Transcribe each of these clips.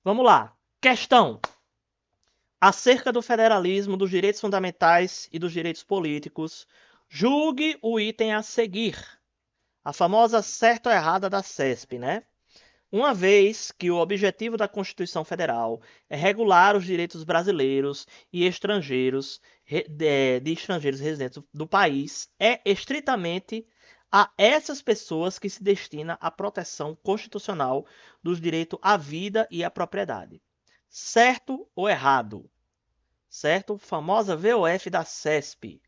Vamos lá. Questão. Acerca do federalismo, dos direitos fundamentais e dos direitos políticos, julgue o item a seguir. A famosa certa ou errada da CESP, né? Uma vez que o objetivo da Constituição Federal é regular os direitos brasileiros e estrangeiros de estrangeiros residentes do país, é estritamente a essas pessoas que se destina a proteção constitucional dos direitos à vida e à propriedade. Certo ou errado? Certo? Famosa VOF da CESP.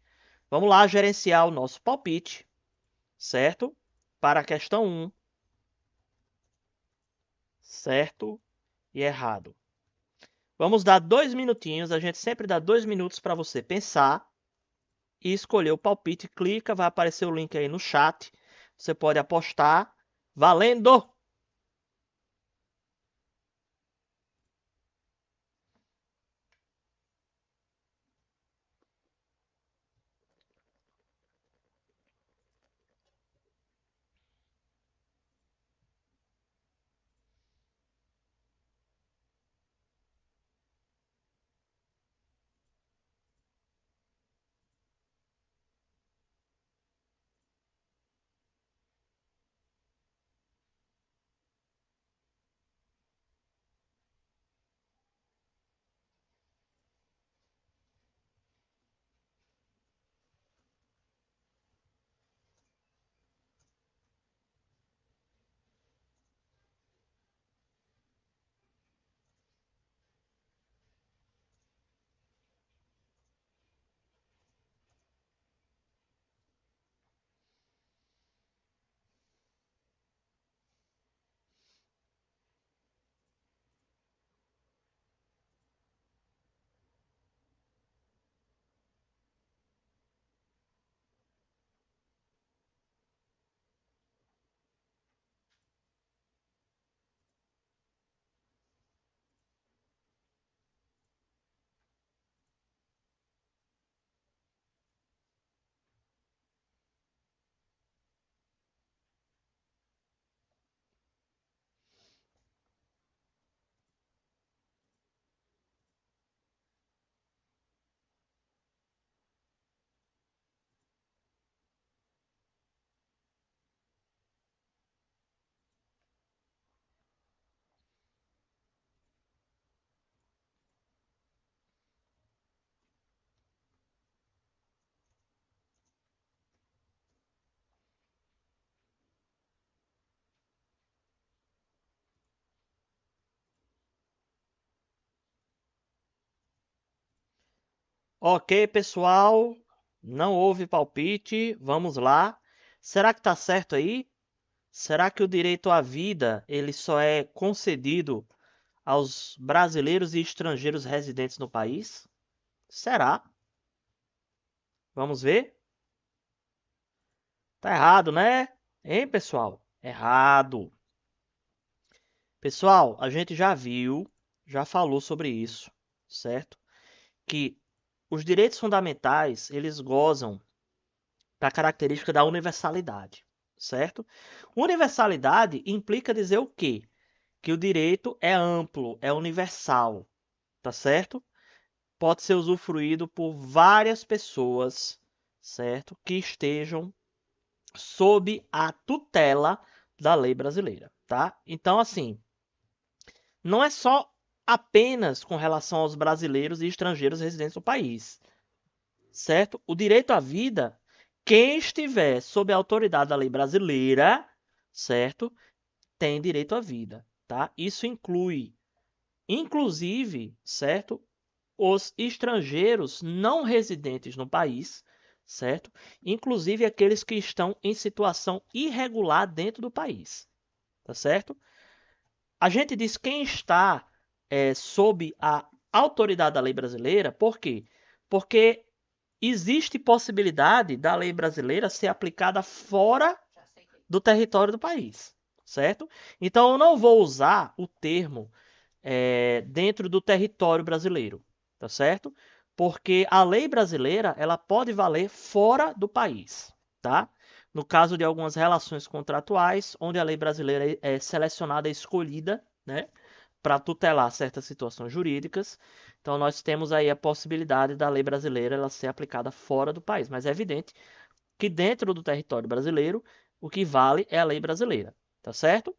Vamos lá gerenciar o nosso palpite, certo? Para a questão 1, certo e errado. Vamos dar 2 minutinhos, a gente sempre dá 2 minutos para você pensar e escolher o palpite. Clica, vai aparecer o link aí no chat. Você pode apostar. Valendo! Ok, pessoal. Não houve palpite. Vamos lá. Será que está certo aí? Será que o direito à vida ele só é concedido aos brasileiros e estrangeiros residentes no país? Será? Vamos ver? Tá errado, né? Hein, pessoal? Errado. Pessoal, a gente já viu, já falou sobre isso, certo? Que os direitos fundamentais, eles gozam da característica da universalidade, certo? Universalidade implica dizer o quê? Que o direito é amplo, é universal, tá certo? Pode ser usufruído por várias pessoas, certo? Que estejam sob a tutela da lei brasileira, tá? Então, assim, não é só apenas com relação aos brasileiros e estrangeiros residentes no país, certo? O direito à vida, quem estiver sob a autoridade da lei brasileira, certo? Tem direito à vida, tá? Isso inclui, inclusive, certo? Os estrangeiros não residentes no país, certo? Inclusive aqueles que estão em situação irregular dentro do país, tá certo? A gente diz quem está sob a autoridade da lei brasileira, por quê? Porque existe possibilidade da lei brasileira ser aplicada fora do território do país, certo? Então eu não vou usar o termo dentro do território brasileiro, tá certo? Porque a lei brasileira ela pode valer fora do país, tá? No caso de algumas relações contratuais, onde a lei brasileira é selecionada, escolhida, né? para tutelar certas situações jurídicas. Então, nós temos aí a possibilidade da lei brasileira ela ser aplicada fora do país. Mas é evidente que dentro do território brasileiro, o que vale é a lei brasileira. Tá certo?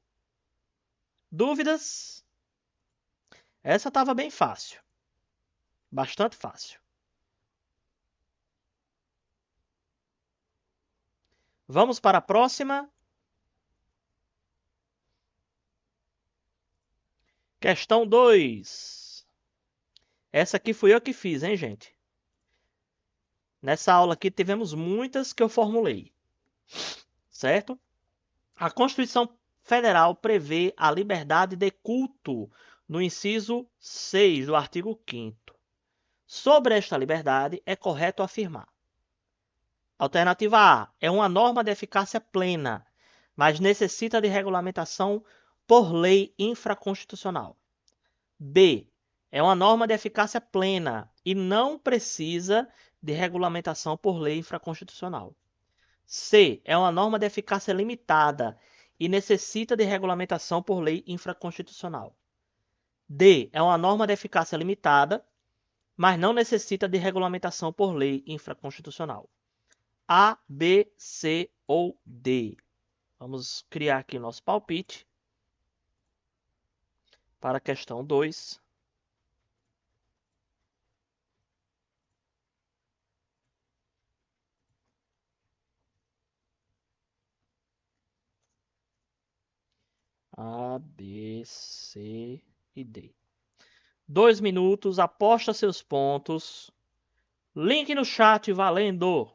Dúvidas? Essa estava bem fácil. Bastante fácil. Vamos para a próxima. Questão 2. Essa aqui fui eu que fiz, hein, gente? Nessa aula aqui tivemos muitas que eu formulei. Certo? A Constituição Federal prevê a liberdade de culto no inciso 6 do artigo 5º. Sobre esta liberdade, é correto afirmar. Alternativa A. É uma norma de eficácia plena, mas necessita de regulamentação por lei infraconstitucional. B. É uma norma de eficácia plena e não precisa de regulamentação por lei infraconstitucional. C. É uma norma de eficácia limitada e necessita de regulamentação por lei infraconstitucional. D. É uma norma de eficácia limitada, mas não necessita de regulamentação por lei infraconstitucional. A, B, C ou D. Vamos criar aqui nosso palpite para a questão 2. A, B, C e D. 2 minutos, aposta seus pontos. Link no chat valendo!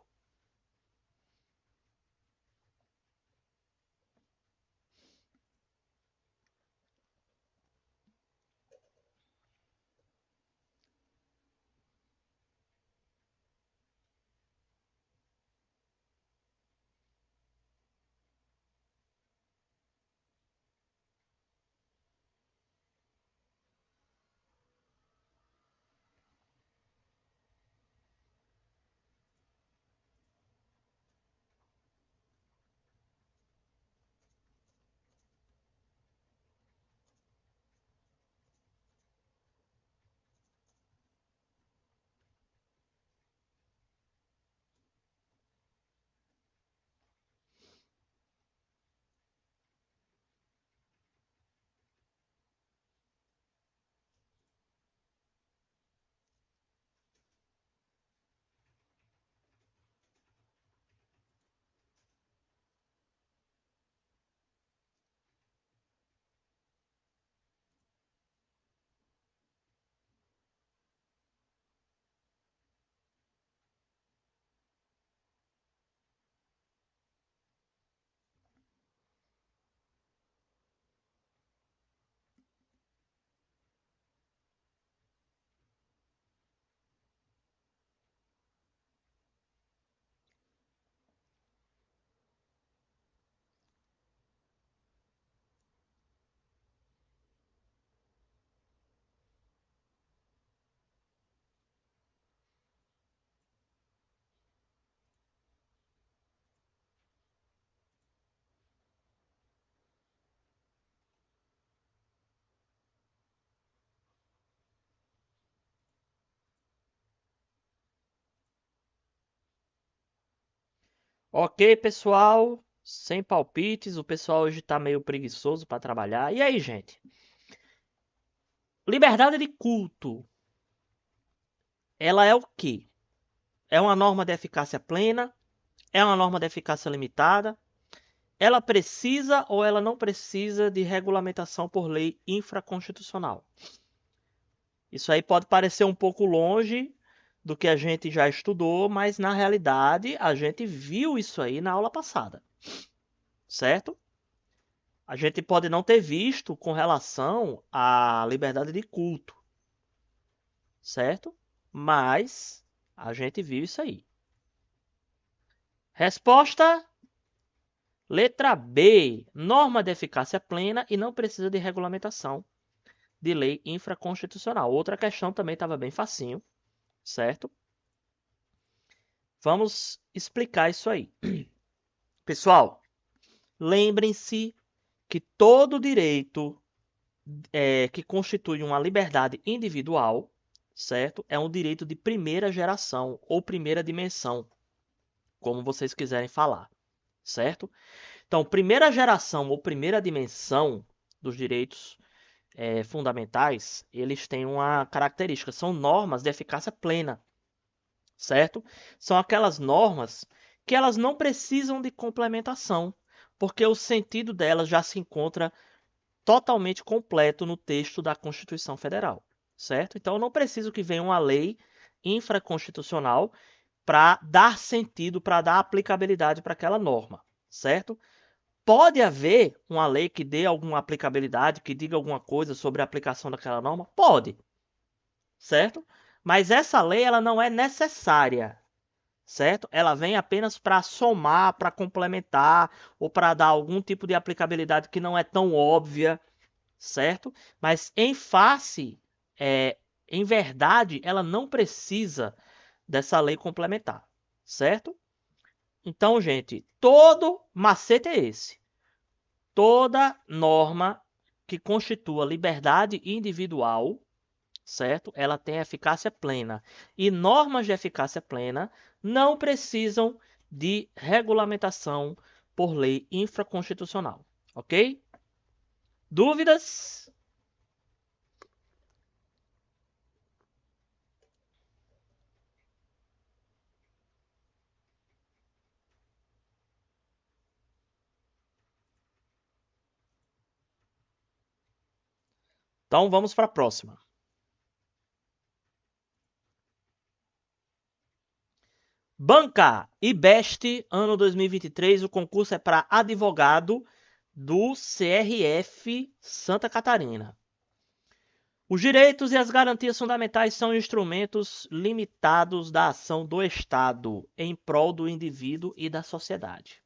Ok, pessoal, sem palpites, o pessoal hoje está meio preguiçoso para trabalhar. E aí, gente? Liberdade de culto, ela é o quê? É uma norma de eficácia plena? É uma norma de eficácia limitada? Ela precisa ou ela não precisa de regulamentação por lei infraconstitucional? Isso aí pode parecer um pouco longe do que a gente já estudou, mas na realidade a gente viu isso aí na aula passada, certo? A gente pode não ter visto com relação à liberdade de culto, certo? Mas a gente viu isso aí. Resposta: letra B. Norma de eficácia plena e não precisa de regulamentação de lei infraconstitucional. Outra questão também estava bem facinho, certo? Vamos explicar isso aí. Pessoal, lembrem-se que todo direito que constitui uma liberdade individual, certo? É um direito de primeira geração ou primeira dimensão, como vocês quiserem falar, certo? Então, primeira geração ou primeira dimensão dos direitos fundamentais, eles têm uma característica, são normas de eficácia plena, certo? São aquelas normas que elas não precisam de complementação, porque o sentido delas já se encontra totalmente completo no texto da Constituição Federal, certo? Então, eu não preciso que venha uma lei infraconstitucional para dar sentido, para dar aplicabilidade para aquela norma, certo? Pode haver uma lei que dê alguma aplicabilidade, que diga alguma coisa sobre a aplicação daquela norma? Pode, certo? Mas essa lei ela não é necessária, certo? Ela vem apenas para somar, para complementar ou para dar algum tipo de aplicabilidade que não é tão óbvia, certo? Mas em face, em verdade, ela não precisa dessa lei complementar, certo? Então, gente, todo macete é esse. Toda norma que constitua liberdade individual, certo? Ela tem eficácia plena. E normas de eficácia plena não precisam de regulamentação por lei infraconstitucional, ok? Dúvidas? Então vamos para a próxima. Banca IBEST, ano 2023, o concurso é para advogado do CRF Santa Catarina. Os direitos e as garantias fundamentais são instrumentos limitados da ação do Estado em prol do indivíduo e da sociedade.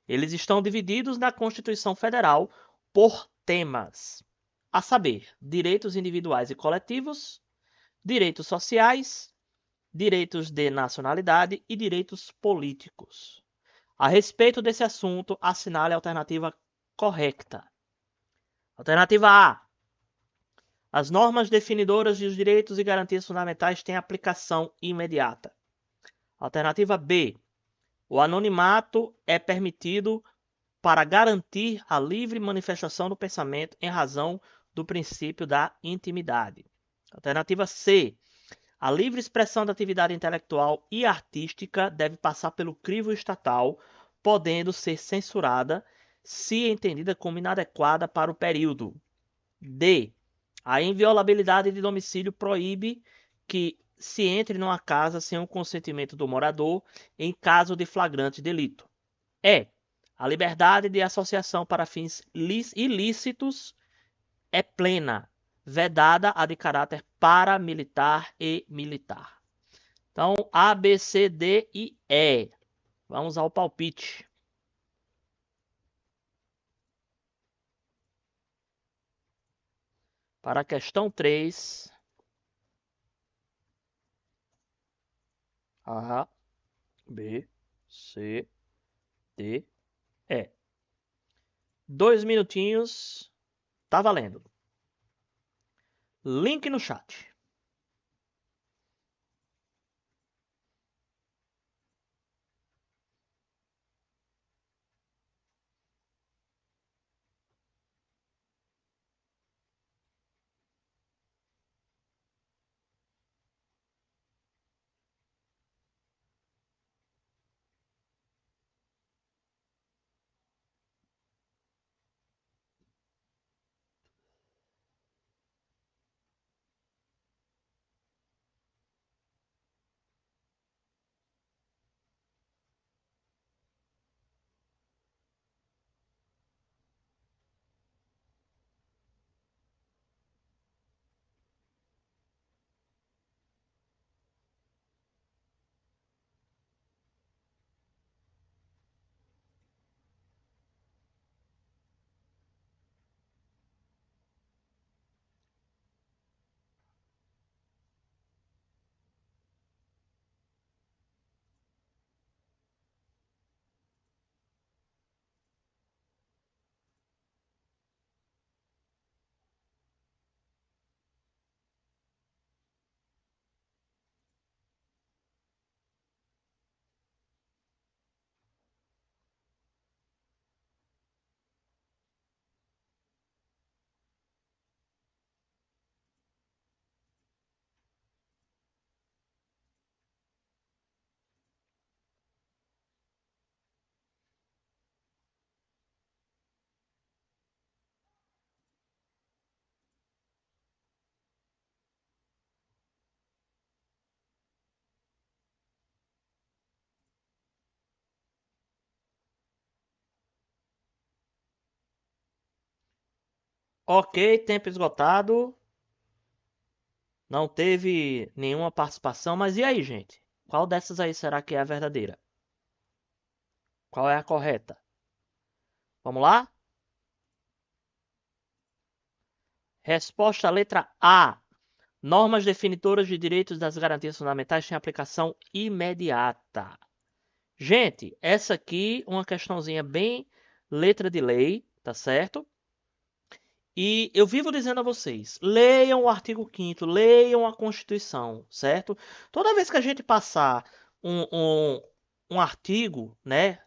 Eles estão divididos na Constituição Federal por temas, a saber, direitos individuais e coletivos, direitos sociais, direitos de nacionalidade e direitos políticos. A respeito desse assunto, assinale a alternativa correta. Alternativa A. As normas definidoras dos direitos e garantias fundamentais têm aplicação imediata. Alternativa B. O anonimato é permitido para garantir a livre manifestação do pensamento em razão do princípio da intimidade. Alternativa C. A livre expressão da atividade intelectual e artística deve passar pelo crivo estatal, podendo ser censurada se entendida como inadequada para o período. D. A inviolabilidade de domicílio proíbe que se entre numa casa sem o consentimento do morador em caso de flagrante delito. E. A liberdade de associação para fins ilícitos é plena, vedada a de caráter paramilitar e militar. Então, A, B, C, D e E. Vamos ao palpite. Para a questão 3. A, B, C, D, E. 2 minutinhos. Tá valendo. Link no chat. Ok, tempo esgotado. Não teve nenhuma participação, mas e aí, gente? Qual dessas aí será que é a verdadeira? Qual é a correta? Vamos lá? Resposta letra A. Normas definidoras de direitos das garantias fundamentais têm aplicação imediata. Gente, essa aqui uma questãozinha bem letra de lei, tá certo? E eu vivo dizendo a vocês, leiam o artigo 5º, leiam a Constituição, certo? Toda vez que a gente passar um, um, um artigo, né?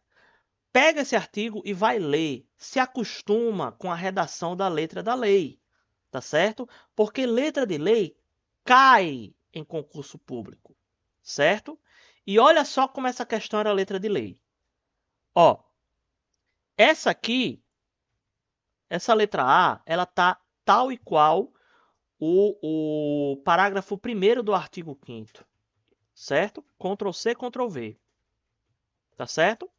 Pega esse artigo e vai ler. Se acostuma com a redação da letra da lei, tá certo? Porque letra de lei cai em concurso público, certo? E olha só como essa questão era letra de lei. Ó, essa aqui, essa letra A, ela tá tal e qual o parágrafo 1º do artigo 5º, certo? Ctrl C, Ctrl V, tá certo?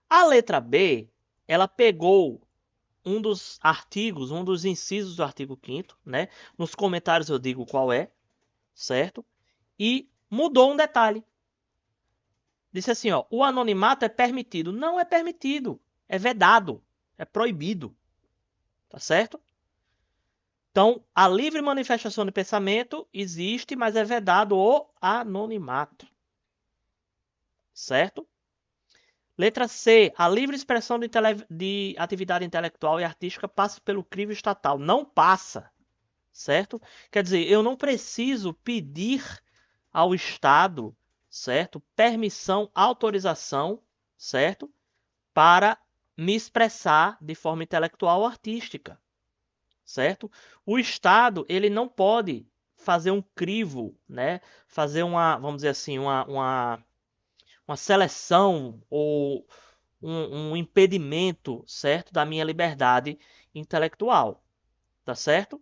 A letra B, ela pegou um dos artigos, um dos incisos do artigo 5º, né? Nos comentários eu digo qual é, certo? E mudou um detalhe. Disse assim, ó, o anonimato é permitido. Não é permitido, é vedado, é proibido, tá certo? Então, a livre manifestação de pensamento existe, mas é vedado o anonimato, certo? Letra C. A livre expressão de atividade intelectual e artística passa pelo crivo estatal. Não passa, certo? Quer dizer, eu não preciso pedir ao Estado, certo? Permissão, autorização, certo? Para me expressar de forma intelectual ou artística, certo? O Estado, ele não pode fazer um crivo, né? Fazer uma, vamos dizer assim, uma seleção ou um impedimento, certo? Da minha liberdade intelectual, tá certo?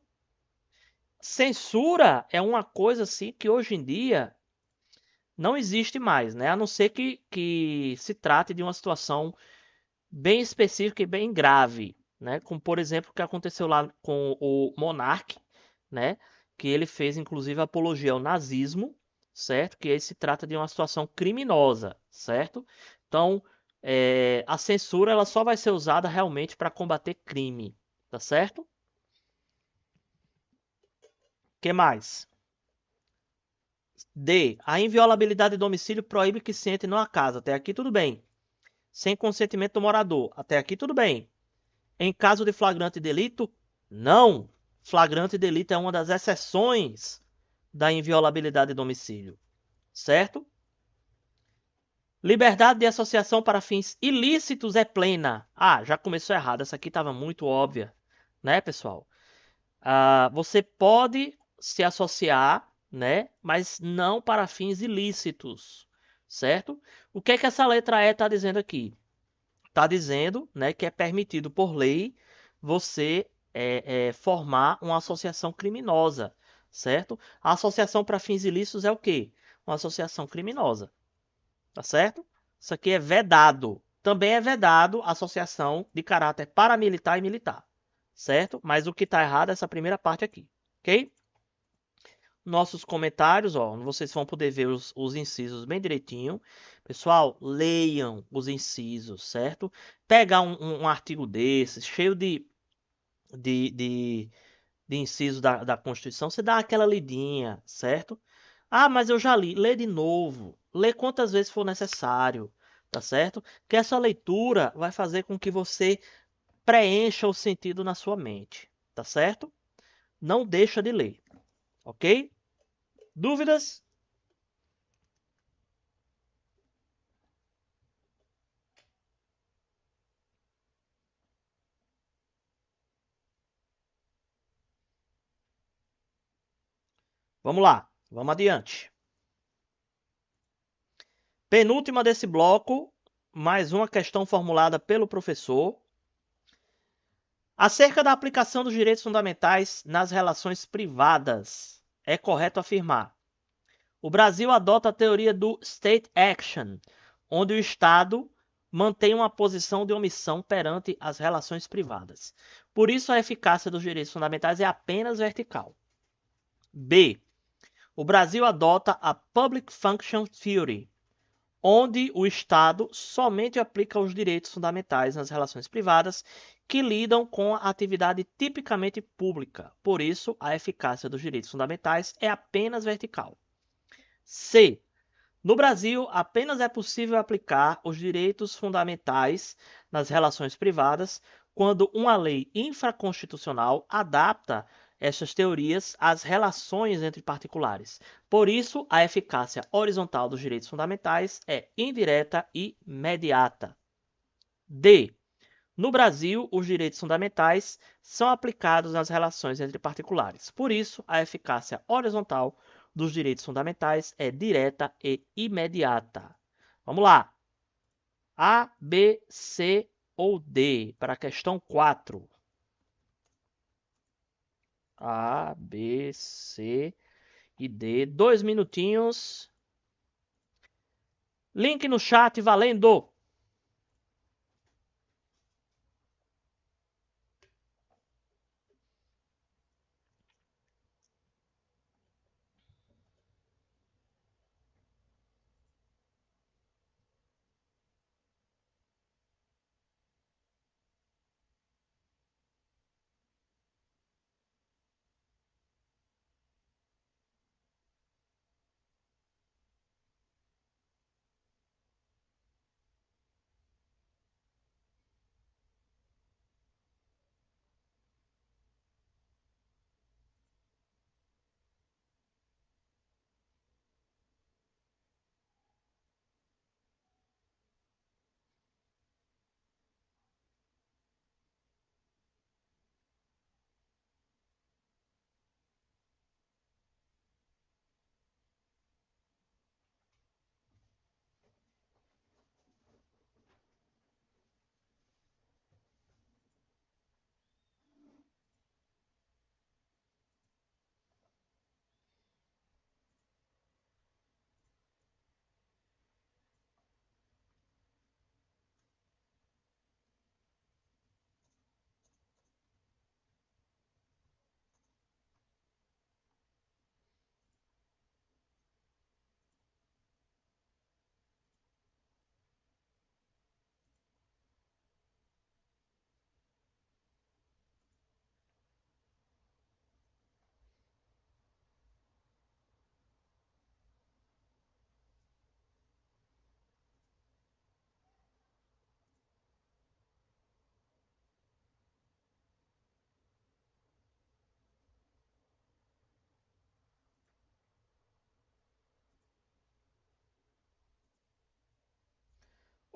Censura é uma coisa assim que hoje em dia não existe mais, né? A não ser que se trate de uma situação bem específica e bem grave, né? Como por exemplo o que aconteceu lá com o Monark, né? Que ele fez inclusive apologia ao nazismo, certo? Que aí se trata de uma situação criminosa, certo? Então a censura ela só vai ser usada realmente para combater crime, tá certo? O que mais? D. A inviolabilidade do domicílio proíbe que se entre numa casa. Até aqui tudo bem. Sem consentimento do morador. Até aqui tudo bem. Em caso de flagrante delito, não. Flagrante delito é uma das exceções da inviolabilidade do domicílio. Certo? Liberdade de associação para fins ilícitos é plena. Ah, já começou errado. Essa aqui estava muito óbvia. Né, pessoal? Você pode se associar, né? Mas não para fins ilícitos, certo? O que é que essa letra E está dizendo aqui? Está dizendo, né, que é permitido por lei você formar uma associação criminosa, certo? A associação para fins ilícitos é o quê? Uma associação criminosa, tá certo? Isso aqui é vedado. Também é vedado a associação de caráter paramilitar e militar, certo? Mas o que está errado é essa primeira parte aqui, ok? Nossos comentários, ó, vocês vão poder ver os incisos bem direitinho. Pessoal, leiam os incisos, certo? Pegar um artigo desses, cheio de, de, de incisos da Constituição, você dá aquela lidinha, certo? Ah, mas eu já li. Lê de novo. Lê quantas vezes for necessário, tá certo? Que essa leitura vai fazer com que você preencha o sentido na sua mente, tá certo? Não deixa de ler, ok? Dúvidas? Vamos lá, vamos adiante. Penúltima desse bloco, mais uma questão formulada pelo professor. Acerca da aplicação dos direitos fundamentais nas relações privadas, é correto afirmar: o Brasil adota a teoria do State Action, onde o Estado mantém uma posição de omissão perante as relações privadas. Por isso, a eficácia dos direitos fundamentais é apenas vertical. B. O Brasil adota a Public Function Theory, onde o Estado somente aplica os direitos fundamentais nas relações privadas que lidam com a atividade tipicamente pública. Por isso, a eficácia dos direitos fundamentais é apenas vertical. C. No Brasil, apenas é possível aplicar os direitos fundamentais nas relações privadas quando uma lei infraconstitucional adapta essas teorias às relações entre particulares. Por isso, a eficácia horizontal dos direitos fundamentais é indireta e imediata. D. No Brasil, os direitos fundamentais são aplicados nas relações entre particulares. Por isso, a eficácia horizontal dos direitos fundamentais é direta e imediata. Vamos lá. A, B, C ou D para a questão 4. A, B, C e D. 2 minutinhos. Link no chat valendo.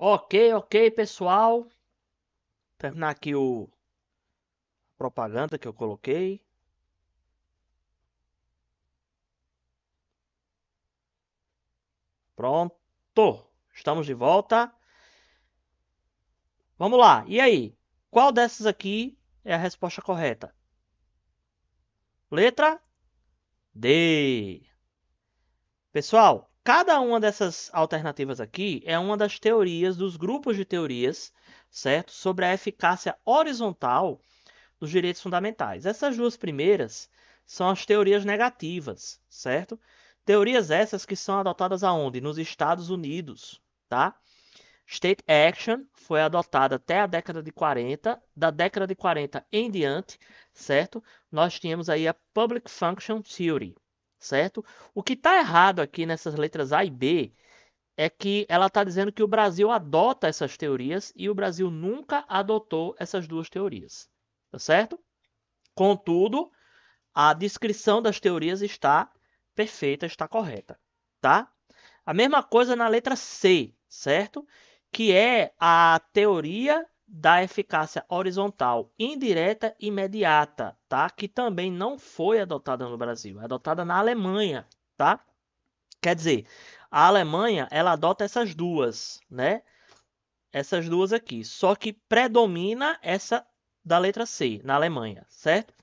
Ok, pessoal. Terminar aqui o propaganda que eu coloquei. Pronto. Estamos de volta. Vamos lá. E aí? Qual dessas aqui é a resposta correta? Letra D. Pessoal, cada uma dessas alternativas aqui é uma das teorias, dos grupos de teorias, certo? Sobre a eficácia horizontal dos direitos fundamentais. Essas duas primeiras são as teorias negativas, certo? Teorias essas que são adotadas aonde? Nos Estados Unidos, tá? State Action foi adotada até a década de 40. Da década de 40 em diante, certo? Nós tínhamos aí a Public Function Theory, certo? O que está errado aqui nessas letras A e B é que ela está dizendo que o Brasil adota essas teorias e o Brasil nunca adotou essas duas teorias, tá certo? Contudo, a descrição das teorias está perfeita, está correta, tá? A mesma coisa na letra C, certo? Que é a teoria da eficácia horizontal indireta e imediata, tá? Que também não foi adotada no Brasil, é adotada na Alemanha, tá? Quer dizer, a Alemanha, ela adota essas duas, né? Essas duas aqui, só que predomina essa da letra C, na Alemanha, certo?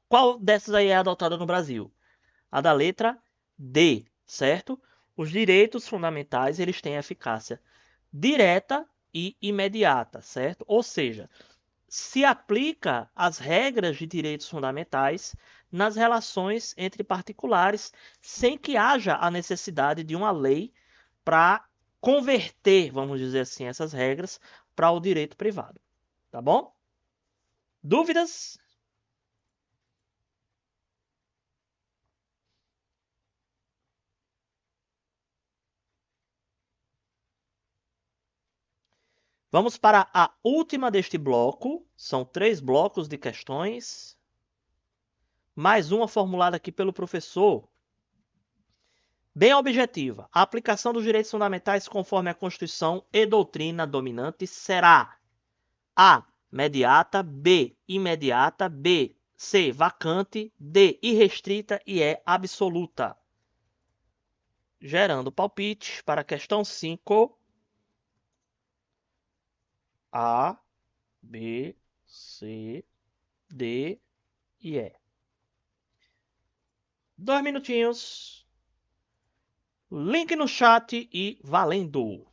Qual dessas aí é adotada no Brasil? A da letra D, certo? Os direitos fundamentais, eles têm eficácia direta e imediata, certo? Ou seja, se aplica as regras de direitos fundamentais nas relações entre particulares, sem que haja a necessidade de uma lei para converter, vamos dizer assim, essas regras para o direito privado. Tá bom? Dúvidas? Vamos para a última deste bloco. São 3 blocos de questões. Mais uma formulada aqui pelo professor. Bem objetiva. A aplicação dos direitos fundamentais conforme a Constituição e doutrina dominante será A. Mediata. B. Imediata. C. Vacante. D. Irrestrita. E E. Absoluta. Gerando palpites para a questão 5. A, B, C, D e E. 2 minutinhos. Link no chat e valendo!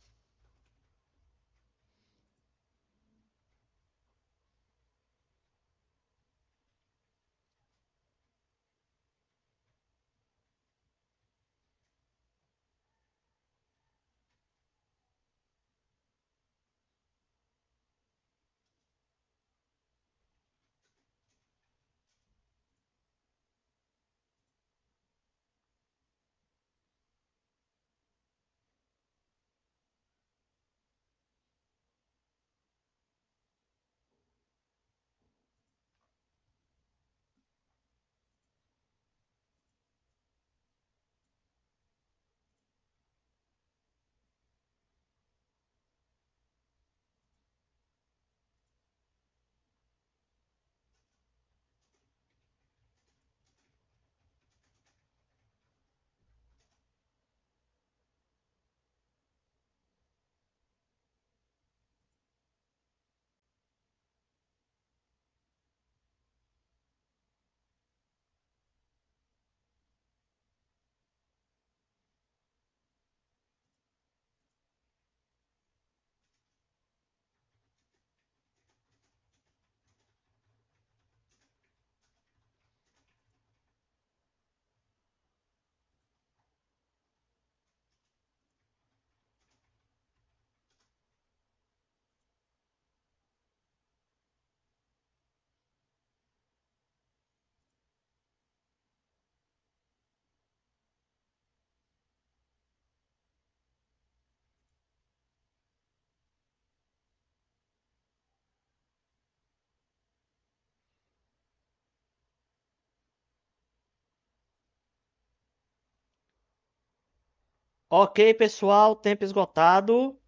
Ok, pessoal, tempo esgotado.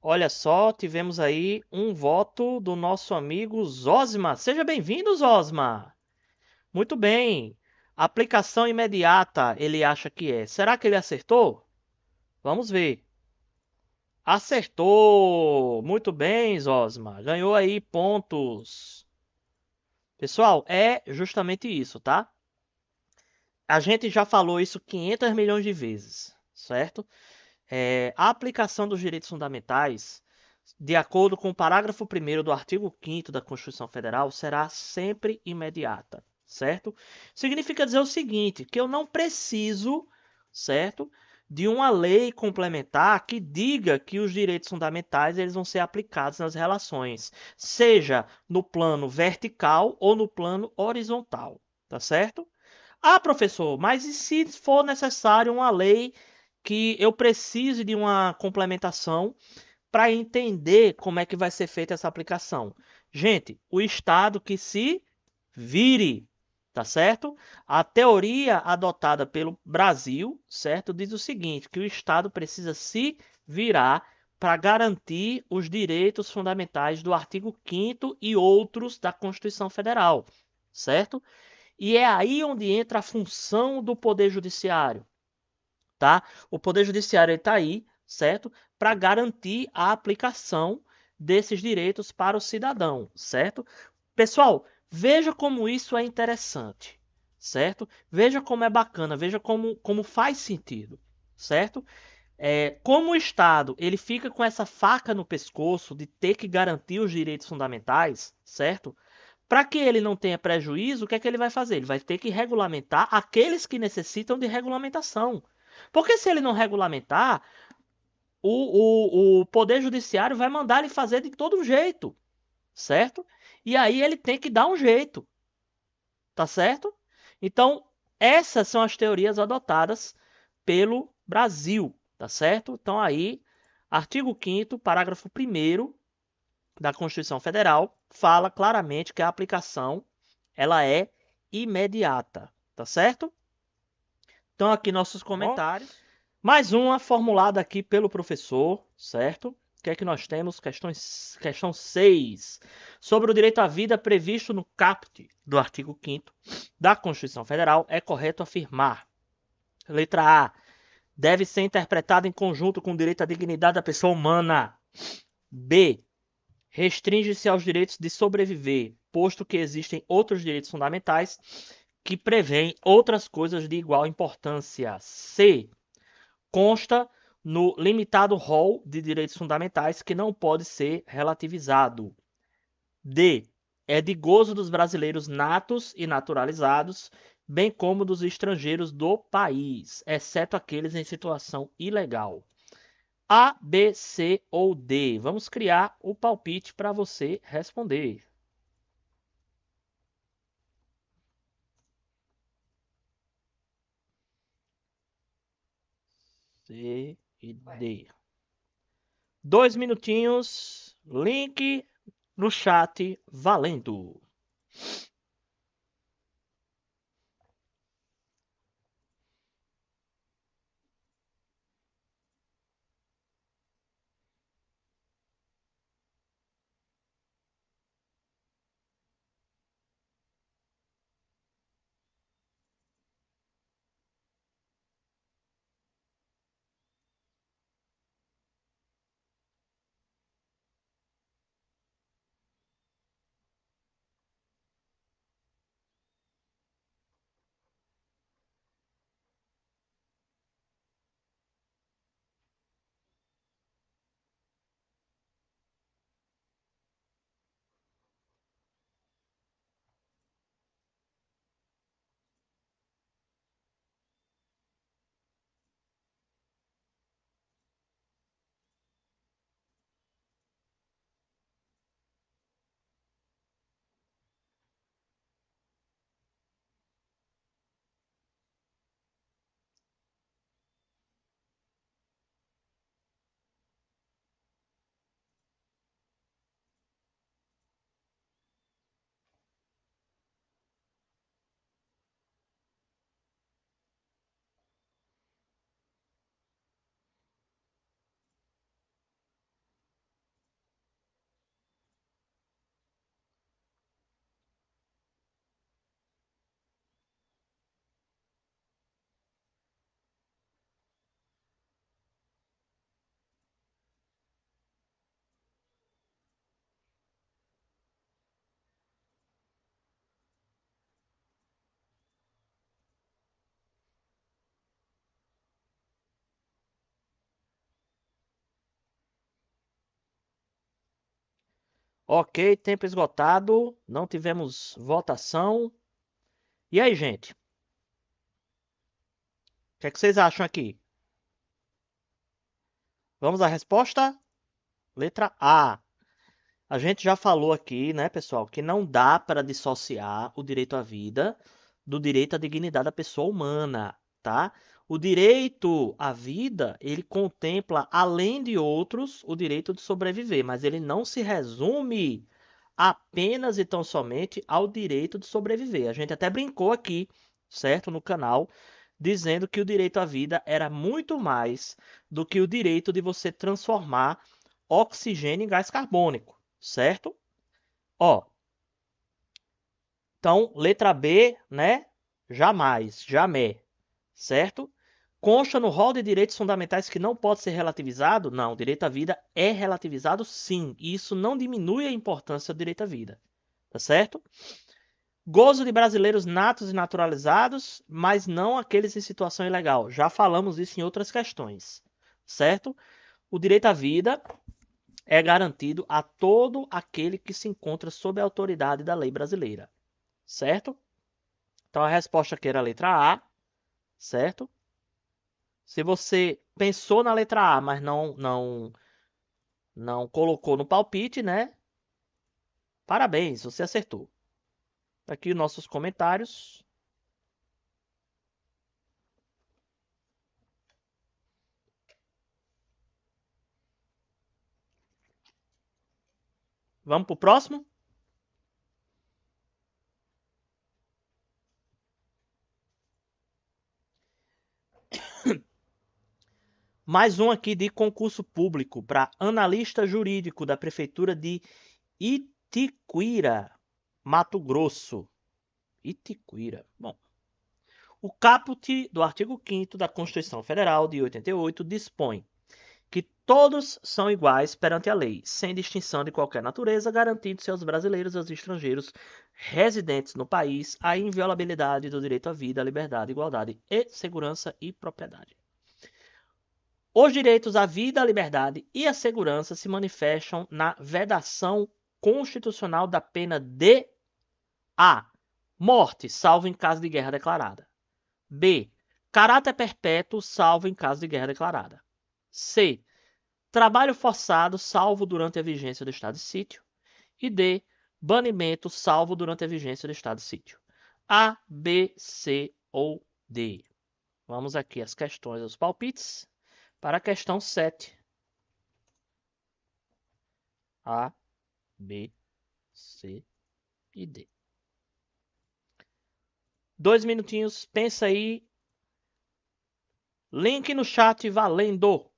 Olha só, tivemos aí um voto do nosso amigo Zosma. Seja bem-vindo, Zosma. Muito bem. Aplicação imediata, ele acha que é. Será que ele acertou? Vamos ver. Acertou! Muito bem, Zosma. Ganhou aí pontos. Pessoal, é justamente isso, tá? A gente já falou isso 500 milhões de vezes, certo? A aplicação dos direitos fundamentais, de acordo com o parágrafo 1º do artigo 5º da Constituição Federal, será sempre imediata, certo? Significa dizer o seguinte, que eu não preciso, certo, de uma lei complementar que diga que os direitos fundamentais eles vão ser aplicados nas relações, seja no plano vertical ou no plano horizontal, tá certo? Ah, professor, mas e se for necessário uma lei que eu precise de uma complementação para entender como é que vai ser feita essa aplicação? Gente, o Estado que se vire, tá certo? A teoria adotada pelo Brasil, certo, diz o seguinte, que o Estado precisa se virar para garantir os direitos fundamentais do artigo 5º e outros da Constituição Federal, certo? E é aí onde entra a função do Poder Judiciário, tá? O Poder Judiciário está aí, certo? Para garantir a aplicação desses direitos para o cidadão, certo? Pessoal, veja como isso é interessante, certo? Veja como é bacana, veja como faz sentido, certo? Como o Estado ele fica com essa faca no pescoço de ter que garantir os direitos fundamentais, certo? Para que ele não tenha prejuízo, o que é que ele vai fazer? Ele vai ter que regulamentar aqueles que necessitam de regulamentação. Porque se ele não regulamentar, o Poder Judiciário vai mandar ele fazer de todo jeito, certo? E aí ele tem que dar um jeito, tá certo? Então, essas são as teorias adotadas pelo Brasil, tá certo? Então aí, artigo 5º, parágrafo 1º da Constituição Federal fala claramente que a aplicação ela é imediata, tá certo? Então aqui nossos comentários. Mais uma formulada aqui pelo professor, certo? O que é que nós temos? Questão 6. Sobre o direito à vida previsto no caput do artigo 5º da Constituição Federal, é correto afirmar. Letra A. Deve ser interpretado em conjunto com o direito à dignidade da pessoa humana. B. Restringe-se aos direitos de sobreviver, posto que existem outros direitos fundamentais que prevêem outras coisas de igual importância. C. Consta no limitado rol de direitos fundamentais que não pode ser relativizado. D. É de gozo dos brasileiros natos e naturalizados, bem como dos estrangeiros do país, exceto aqueles em situação ilegal. A, B, C ou D? Vamos criar o palpite para você responder. C e D. 2 minutinhos. Link no chat valendo. Ok, tempo esgotado. Não tivemos votação. E aí, gente? O que é que vocês acham aqui? Vamos à resposta? Letra A. A gente já falou aqui, né, pessoal, que não dá para dissociar o direito à vida do direito à dignidade da pessoa humana, tá? O direito à vida, ele contempla, além de outros, o direito de sobreviver, mas ele não se resume apenas e tão somente ao direito de sobreviver. A gente até brincou aqui, certo, no canal, dizendo que o direito à vida era muito mais do que o direito de você transformar oxigênio em gás carbônico, certo? Ó, então, letra B, né? Jamais, jamais, certo? Consta no rol de direitos fundamentais que não pode ser relativizado? Não, o direito à vida é relativizado sim, e isso não diminui a importância do direito à vida, tá certo? Gozo de brasileiros natos e naturalizados, mas não aqueles em situação ilegal. Já falamos isso em outras questões. certo? O direito à vida é garantido a todo aquele que se encontra sob a autoridade da lei brasileira, certo? Então a resposta aqui era a letra A, certo? Se você pensou na letra A, mas não colocou no palpite, né? Parabéns, você acertou. Aqui os nossos comentários. Vamos pro próximo? Mais um aqui de concurso público para analista jurídico da Prefeitura de Itiquira, Mato Grosso. Itiquira. Bom, o caput do artigo 5º da Constituição Federal de 88 dispõe que todos são iguais perante a lei, sem distinção de qualquer natureza, garantindo-se aos brasileiros e aos estrangeiros residentes no país a inviolabilidade do direito à vida, à liberdade, igualdade e segurança e propriedade. Os direitos à vida, à liberdade e à segurança se manifestam na vedação constitucional da pena de A. Morte, salvo em caso de guerra declarada. B. Caráter perpétuo, salvo em caso de guerra declarada. C. Trabalho forçado, salvo durante a vigência do estado de sítio. E D. Banimento, salvo durante a vigência do estado de sítio. A, B, C ou D. Vamos aqui às questões, aos palpites. Para a questão 7. A, B, C e D. 2 minutinhos, pensa aí. Link no chat valendo.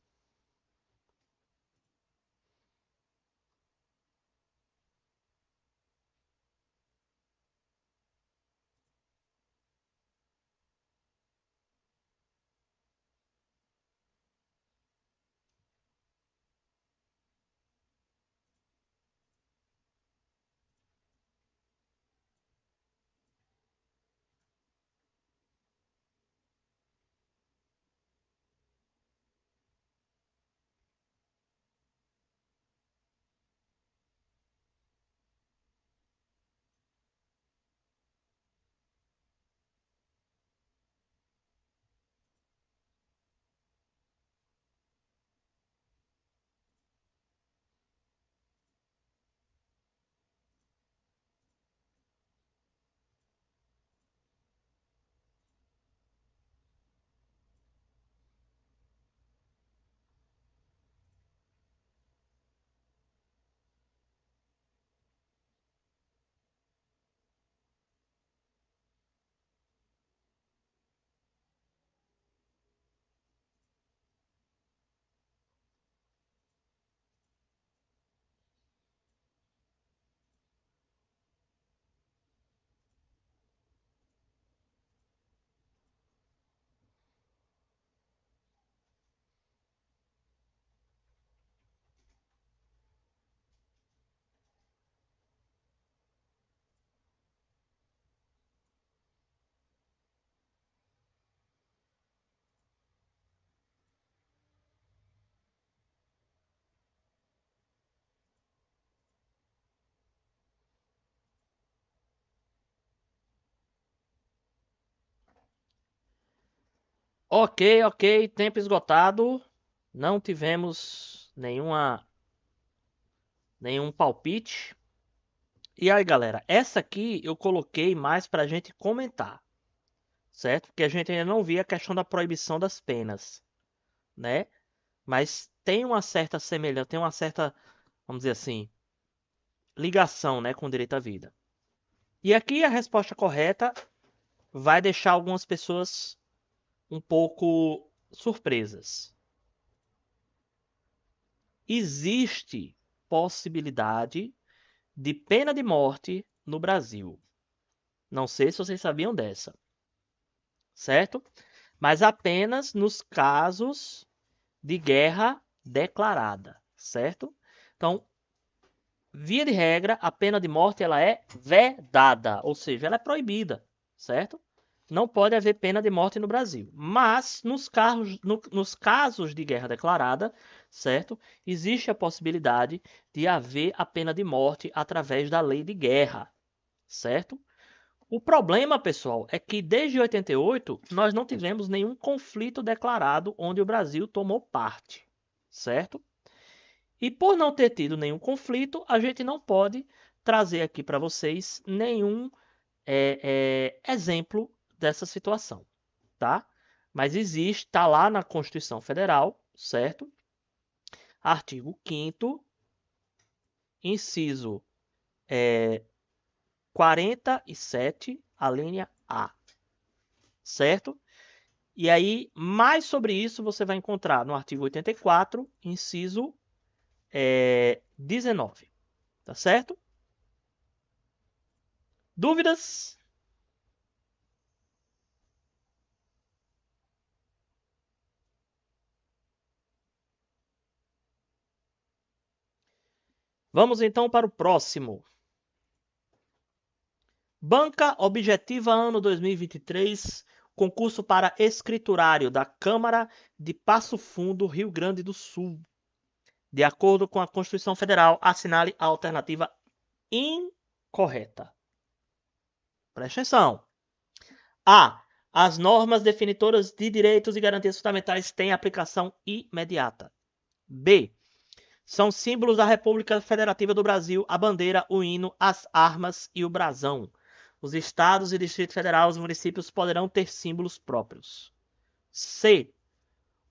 Ok, tempo esgotado. Não tivemos nenhum palpite. E aí, galera, essa aqui eu coloquei mais pra gente comentar, certo? Porque a gente ainda não viu a questão da proibição das penas, né? Mas tem uma certa semelhança, tem uma certa, vamos dizer assim, ligação, né, com o direito à vida. E aqui a resposta correta vai deixar algumas pessoas um pouco surpresas. Existe possibilidade de pena de morte no Brasil. Não sei se vocês sabiam dessa, certo? Mas apenas nos casos de guerra declarada, certo? Então, via de regra, a pena de morte ela é vedada, ou seja, ela é proibida, certo? não pode haver pena de morte no Brasil. Mas nos casos de guerra declarada, certo? Existe a possibilidade de haver a pena de morte através da lei de guerra, certo? O problema, pessoal, é que desde 88 nós não tivemos nenhum conflito declarado onde o Brasil tomou parte, certo? E por não ter tido nenhum conflito, a gente não pode trazer aqui para vocês nenhum exemplo dessa situação, tá? Mas existe, está lá na Constituição Federal, certo? Artigo 5º, inciso 47, a linha A, certo? E aí, mais sobre isso você vai encontrar no artigo 84, inciso 19, tá certo? Dúvidas? Vamos então para o próximo. Banca Objetiva ano 2023, concurso para escriturário da Câmara de Passo Fundo, Rio Grande do Sul. De acordo com a Constituição Federal, assinale a alternativa incorreta. Preste atenção. A. As normas definitoras de direitos e garantias fundamentais têm aplicação imediata. B. São símbolos da República Federativa do Brasil a bandeira, o hino, as armas e o brasão. Os estados e Distrito Federal, os municípios poderão ter símbolos próprios. C.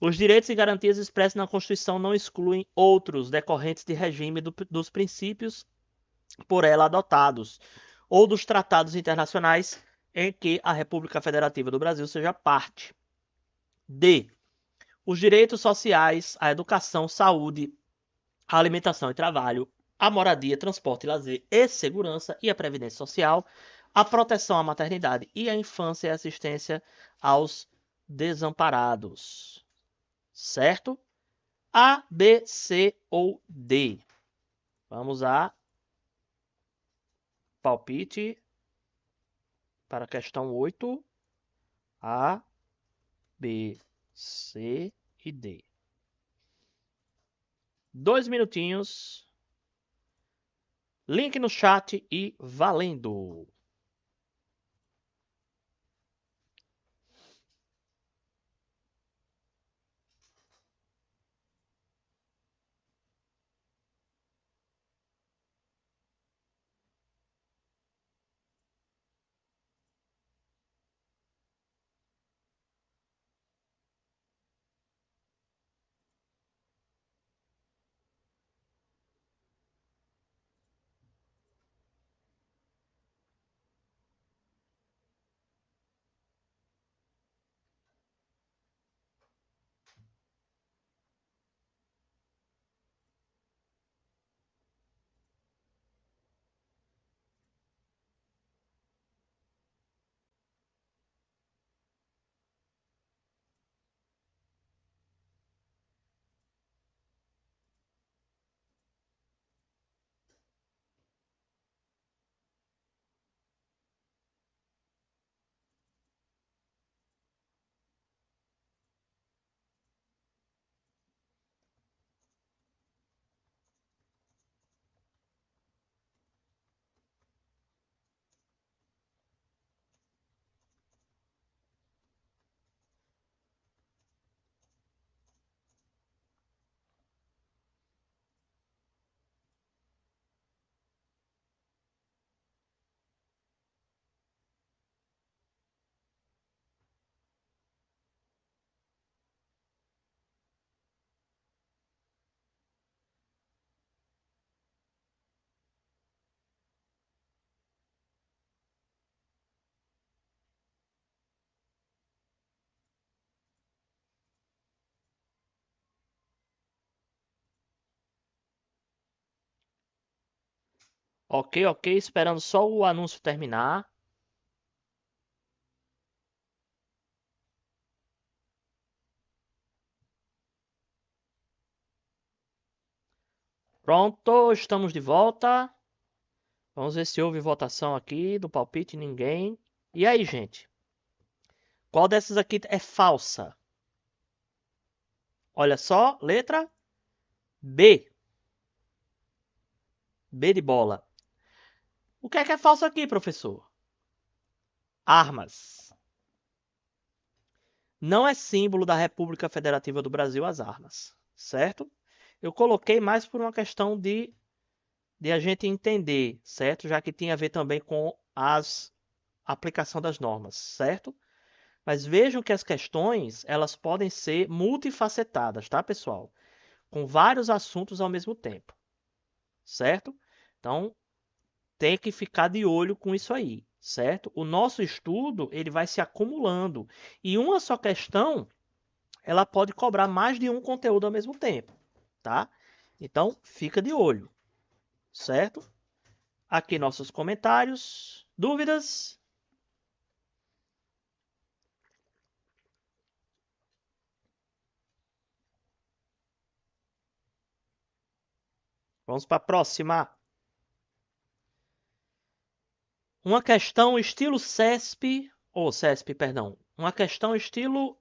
Os direitos e garantias expressos na Constituição não excluem outros decorrentes de regime dos princípios por ela adotados ou dos tratados internacionais em que a República Federativa do Brasil seja parte. D. Os direitos sociais, a educação, saúde, a alimentação e trabalho, a moradia, transporte e lazer e segurança e a previdência social, a proteção à maternidade e à infância e assistência aos desamparados. Certo? A, B, C ou D? Vamos a palpite para a questão 8. A, B, C e D. 2 minutinhos. Link no chat e valendo! Ok, ok, esperando só o anúncio terminar. Pronto, estamos de volta. Vamos ver se houve votação aqui do palpite. Ninguém. E aí, gente? Qual dessas aqui é falsa? Olha só, letra B. B de bola. O que é falso aqui, professor? Armas. Não é símbolo da República Federativa do Brasil as armas, certo? Eu coloquei mais por uma questão de a gente entender, certo? Já que tinha a ver também com a aplicação das normas, certo? Mas vejam que as questões, elas podem ser multifacetadas, tá, pessoal? Com vários assuntos ao mesmo tempo, certo? Então, tem que ficar de olho com isso aí, certo? O nosso estudo, ele vai se acumulando e uma só questão, ela pode cobrar mais de um conteúdo ao mesmo tempo, tá? Então, fica de olho, certo? Aqui nossos comentários, dúvidas? Vamos para a próxima. Uma questão estilo CESP, ou CESP, perdão. Uma questão estilo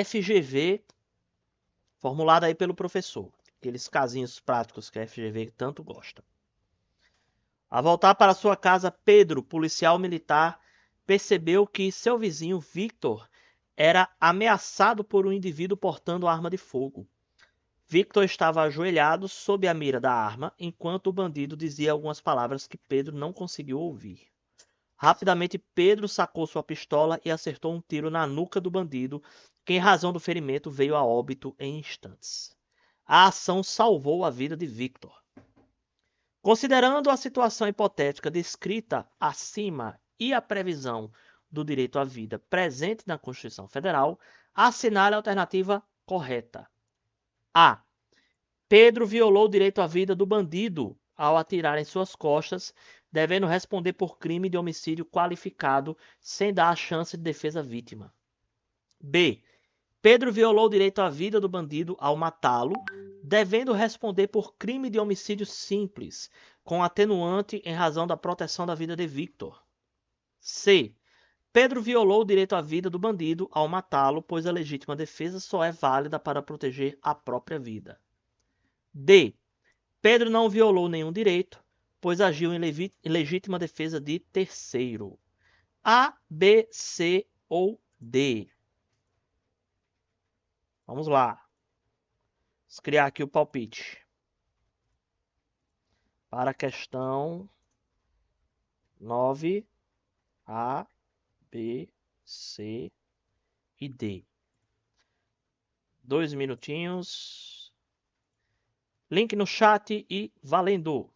FGV, formulada aí pelo professor. Aqueles casinhos práticos que a FGV tanto gosta. Ao voltar para sua casa, Pedro, policial militar, percebeu que seu vizinho Victor era ameaçado por um indivíduo portando arma de fogo. Victor estava ajoelhado sob a mira da arma, enquanto o bandido dizia algumas palavras que Pedro não conseguiu ouvir. Rapidamente, Pedro sacou sua pistola e acertou um tiro na nuca do bandido, que, em razão do ferimento, veio a óbito em instantes. A ação salvou a vida de Victor. Considerando a situação hipotética descrita acima e a previsão do direito à vida presente na Constituição Federal, assinale a alternativa correta. A. Pedro violou o direito à vida do bandido ao atirar em suas costas, devendo responder por crime de homicídio qualificado sem dar a chance de defesa à vítima. B. Pedro violou o direito à vida do bandido ao matá-lo, devendo responder por crime de homicídio simples, com atenuante em razão da proteção da vida de Victor. C. Pedro violou o direito à vida do bandido ao matá-lo, pois a legítima defesa só é válida para proteger a própria vida. D. Pedro não violou nenhum direito, pois agiu em legítima defesa de terceiro. A, B, C ou D? Vamos lá. Vamos criar aqui o palpite. Para a questão 9, A, B, C e D. 2 minutinhos. Link no chat e valendo!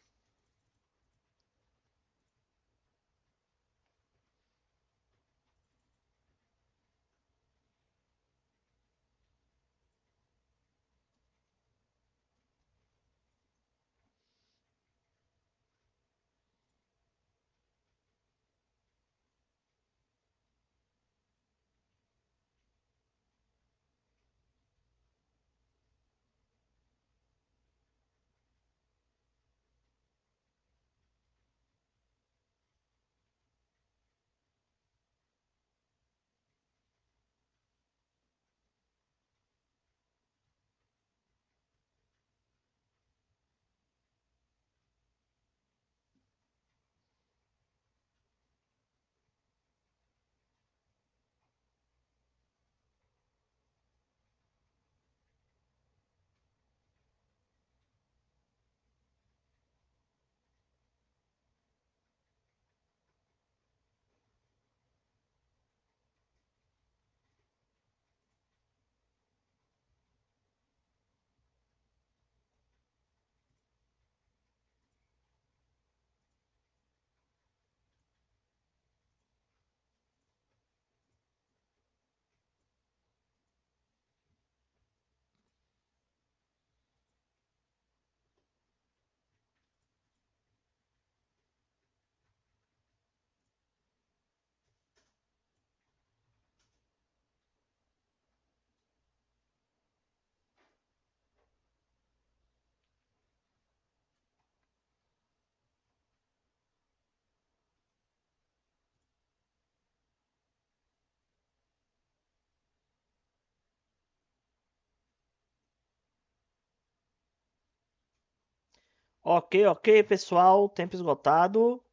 Ok, pessoal. Tempo esgotado.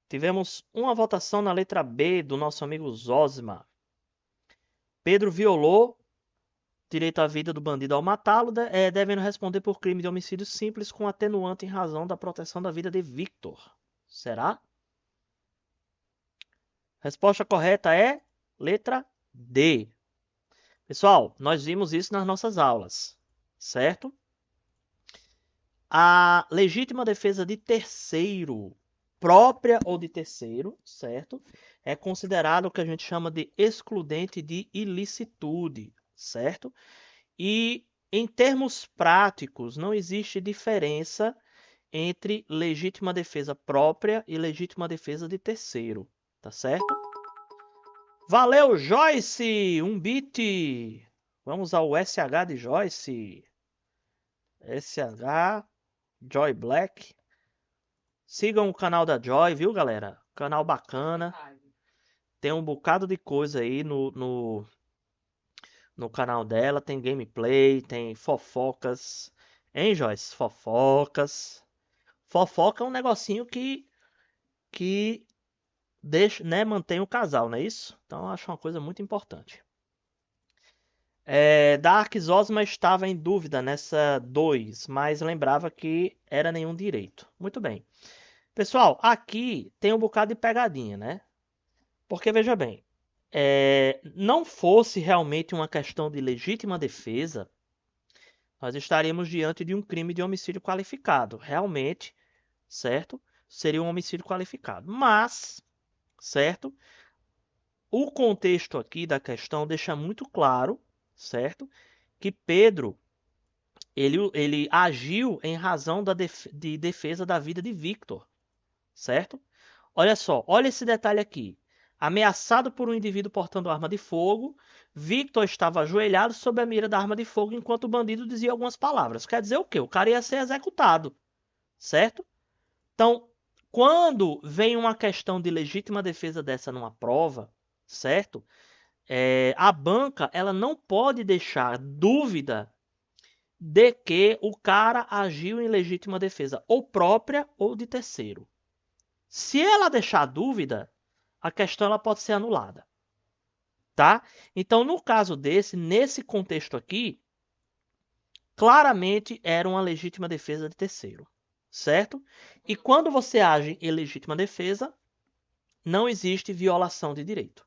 Tivemos uma votação na letra B do nosso amigo Zosma. Pedro violou direito à vida do bandido ao matá-lo, devendo responder por crime de homicídio simples com atenuante em razão da proteção da vida de Victor. Será? Resposta correta é letra D. Pessoal, nós vimos isso nas nossas aulas, certo? A legítima defesa de terceiro, própria ou de terceiro, certo? É considerado o que a gente chama de excludente de ilicitude, certo? E em termos práticos, não existe diferença entre legítima defesa própria e legítima defesa de terceiro, tá certo? Valeu, Joyce! Um bit! Vamos ao SH de Joyce. SH Joy Black. Sigam o canal da Joy, viu, galera? Canal bacana. Tem um bocado de coisa aí no canal dela. Tem gameplay, tem fofocas. Hein, Joyce? Fofocas. Fofoca é um negocinho que deixa, né, mantém o casal, não é isso? Então eu acho uma coisa muito importante. Dark Zosma estava em dúvida nessa 2, mas lembrava que era nenhum direito. Muito bem. Pessoal, aqui tem um bocado de pegadinha, né? Porque veja bem, não fosse realmente uma questão de legítima defesa, nós estaríamos diante de um crime de homicídio qualificado. Realmente, certo? Seria um homicídio qualificado. Mas, certo? O contexto aqui da questão deixa muito claro, certo? Que Pedro ele agiu em razão de defesa da vida de Victor, certo? Olha só, olha esse detalhe aqui. Ameaçado por um indivíduo portando arma de fogo, Victor estava ajoelhado sob a mira da arma de fogo enquanto o bandido dizia algumas palavras. Quer dizer o quê? O cara ia ser executado, certo? Então, quando vem uma questão de legítima defesa dessa numa prova, certo? A banca ela não pode deixar dúvida de que o cara agiu em legítima defesa, ou própria ou de terceiro. Se ela deixar dúvida, a questão ela pode ser anulada, tá? Então, no caso nesse contexto aqui, claramente era uma legítima defesa de terceiro, certo? E quando você age em legítima defesa, não existe violação de direito,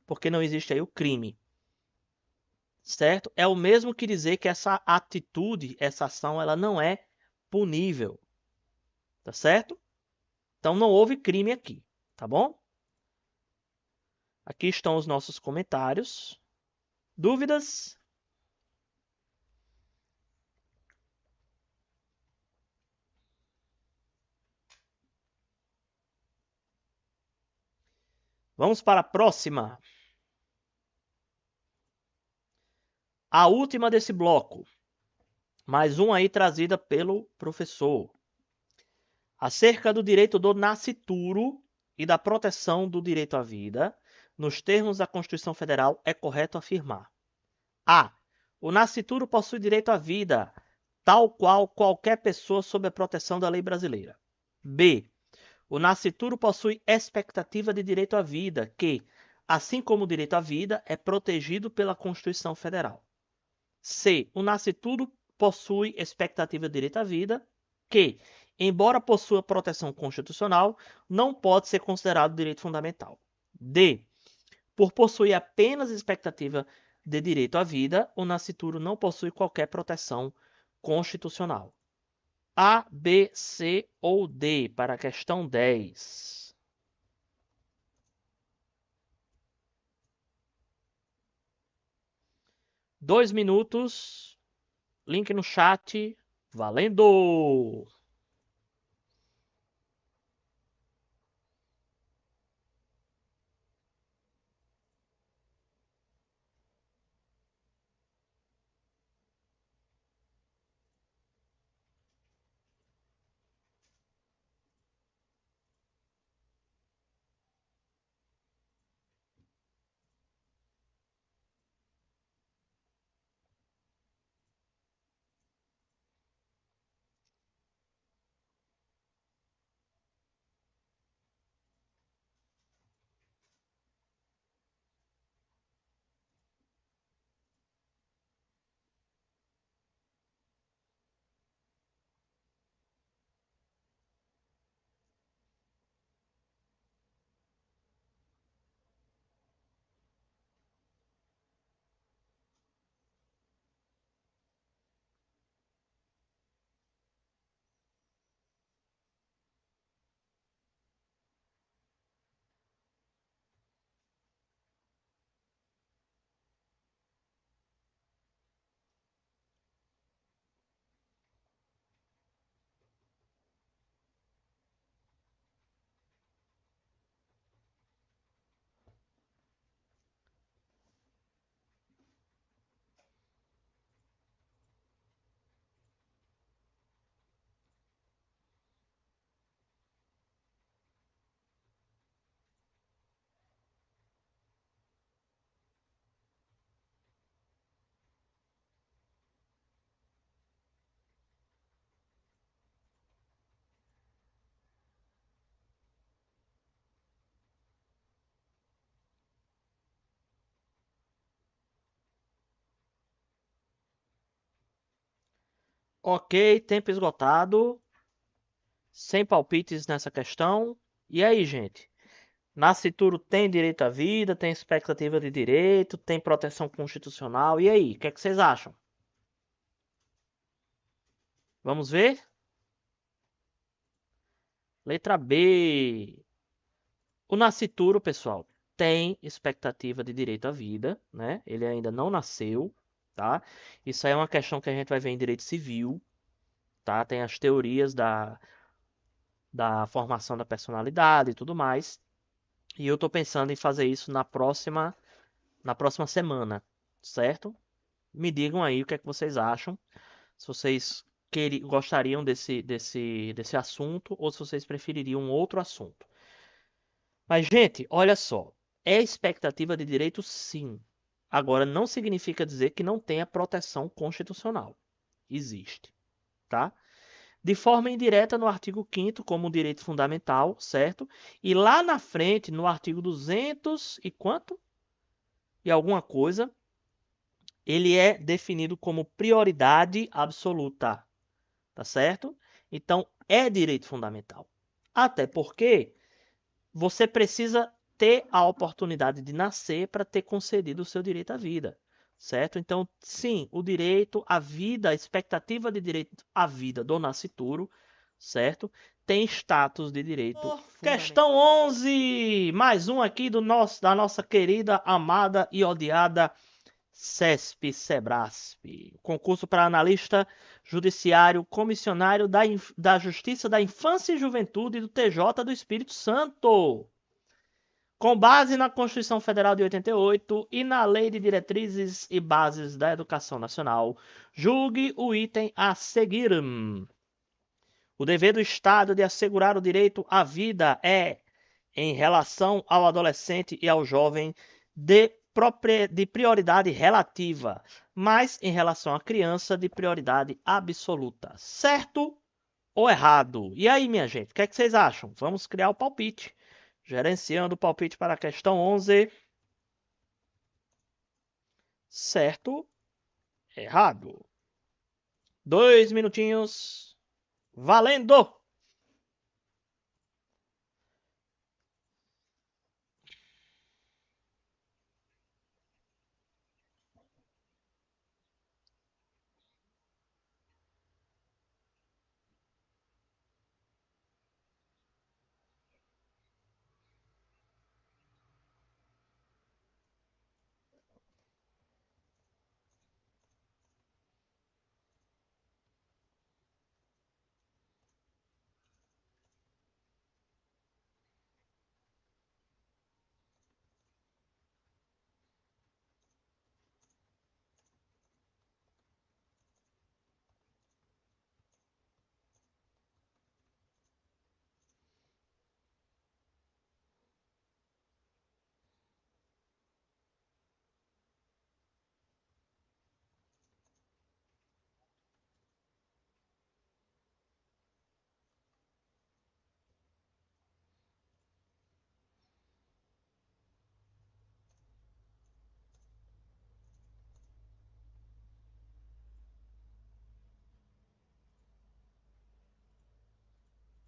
porque não existe aí o crime, certo? É o mesmo que dizer que essa atitude, essa ação, ela não é punível, tá certo? Então não houve crime aqui, tá bom? Aqui estão os nossos comentários. Dúvidas? Vamos para a próxima. A última desse bloco. Mais uma aí trazida pelo professor. Acerca do direito do nascituro e da proteção do direito à vida, nos termos da Constituição Federal, é correto afirmar: A. O nascituro possui direito à vida, tal qual qualquer pessoa sob a proteção da lei brasileira. B. O nascituro possui expectativa de direito à vida, que, assim como o direito à vida, é protegido pela Constituição Federal. C. O nascituro possui expectativa de direito à vida, que, embora possua proteção constitucional, não pode ser considerado direito fundamental. D. Por possuir apenas expectativa de direito à vida, o nascituro não possui qualquer proteção constitucional. A, B, C ou D para a questão 10. Dois minutos. Link no chat. Valendo! Ok, tempo esgotado. Sem palpites nessa questão. E aí, gente? Nascituro tem direito à vida, tem expectativa de direito, tem proteção constitucional. E aí, o que é que vocês acham? Vamos ver? Letra B. O nascituro, pessoal, tem expectativa de direito à vida, né? Ele ainda não nasceu, tá? Isso aí é uma questão que a gente vai ver em direito civil, tá? Tem as teorias da formação da personalidade e tudo mais. E eu tô pensando em fazer isso na próxima semana, certo? Me digam aí o que é que vocês acham. Se vocês gostariam desse assunto ou se vocês prefeririam um outro assunto. Mas, gente, olha só. É expectativa de direito, sim. Agora, não significa dizer que não tenha proteção constitucional. Existe, tá? De forma indireta no artigo 5º como direito fundamental, certo? E lá na frente, no artigo 200 e quanto? E alguma coisa, ele é definido como prioridade absoluta, tá certo? Então, é direito fundamental. Até porque você precisa ter a oportunidade de nascer para ter concedido o seu direito à vida, certo? Então, sim, o direito à vida, a expectativa de direito à vida do nascituro, certo? Tem status de direito fundamental. Questão 11, mais um aqui da nossa querida, amada e odiada CESP-SEBRASP, concurso para analista judiciário comissionário da Justiça da Infância e Juventude do TJ do Espírito Santo. Com base na Constituição Federal de 88 e na Lei de Diretrizes e Bases da Educação Nacional, julgue o item a seguir. O dever do Estado de assegurar o direito à vida é, em relação ao adolescente e ao jovem, de prioridade relativa, mas em relação à criança, de prioridade absoluta. Certo ou errado? E aí, minha gente, o que é que vocês acham? Vamos criar o palpite. Gerenciando o palpite para a questão 11. Certo, errado. 2 minutinhos. Valendo!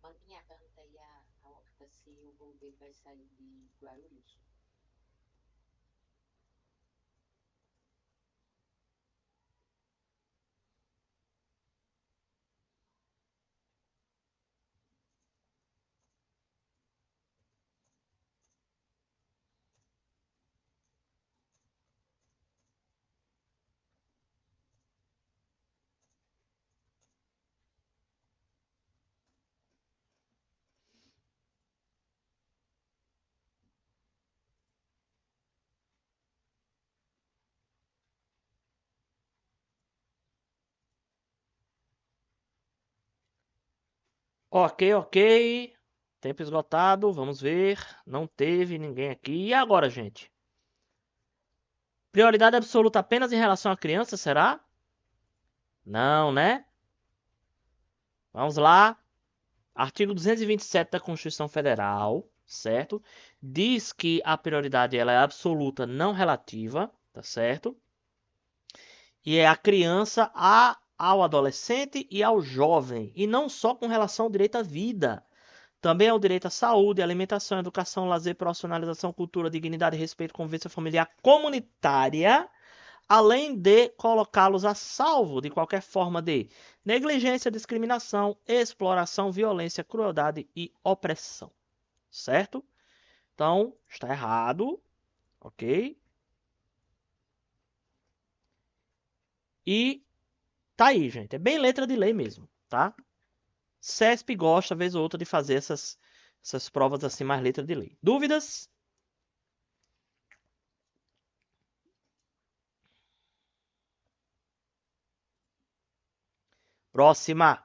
Mandinha, perguntei a Octa se o voo dele vai sair de Guarulhos. Ok, ok. Tempo esgotado. Vamos ver. Não teve ninguém aqui. E agora, gente? Prioridade absoluta apenas em relação à criança, será? Não, né? Vamos lá. Artigo 227 da Constituição Federal, certo? Diz que a prioridade ela é absoluta, não relativa, tá certo? E é a criança ao adolescente e ao jovem, e não só com relação ao direito à vida. Também ao direito à saúde, alimentação, educação, lazer, profissionalização, cultura, dignidade, respeito, convivência familiar comunitária, além de colocá-los a salvo de qualquer forma de negligência, discriminação, exploração, violência, crueldade e opressão. Certo? Então, está errado, ok? E tá aí, gente. É bem letra de lei mesmo, tá? CESP gosta, vez ou outra, de fazer essas provas assim, mais letra de lei. Dúvidas? Próxima.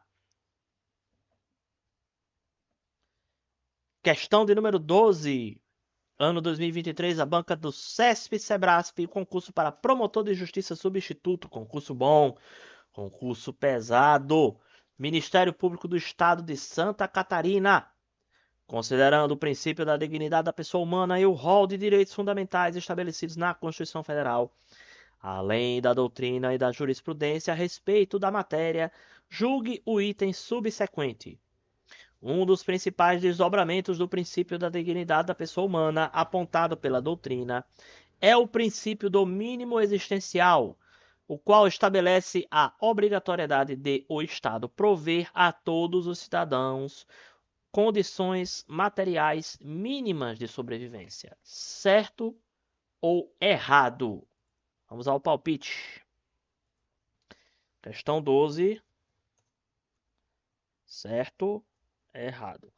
Questão de número 12. Ano 2023, a banca do CESP-Sebrasp, concurso para promotor de justiça substituto, concurso bom, concurso pesado. Ministério Público do Estado de Santa Catarina. Considerando o princípio da dignidade da pessoa humana e o rol de direitos fundamentais estabelecidos na Constituição Federal, além da doutrina e da jurisprudência a respeito da matéria, julgue o item subsequente. Um dos principais desdobramentos do princípio da dignidade da pessoa humana, apontado pela doutrina, é o princípio do mínimo existencial, o qual estabelece a obrigatoriedade de o Estado prover a todos os cidadãos condições materiais mínimas de sobrevivência. Certo ou errado? Vamos ao palpite. Questão 12. Certo, errado.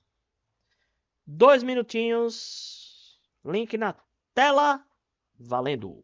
2 minutinhos. Link na tela. Valendo.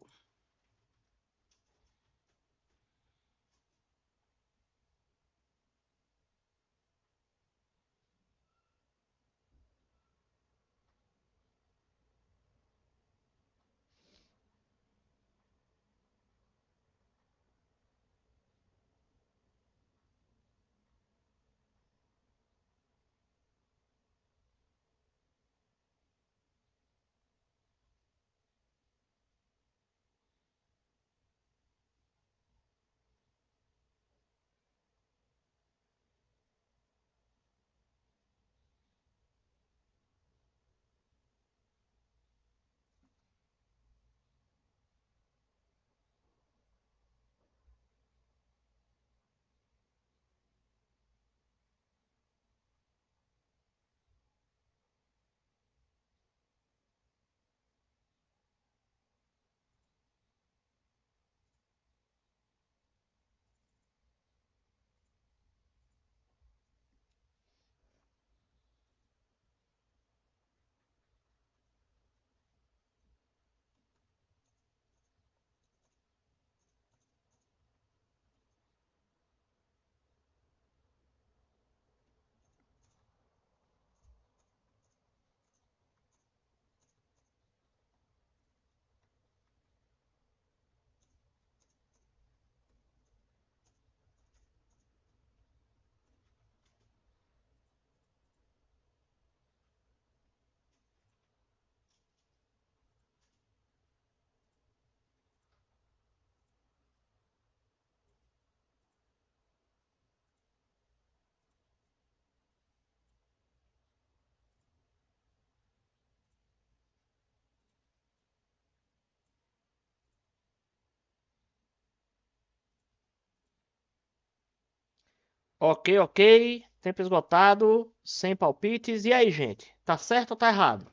Ok, ok. Tempo esgotado. Sem palpites. E aí, gente? Tá certo ou tá errado?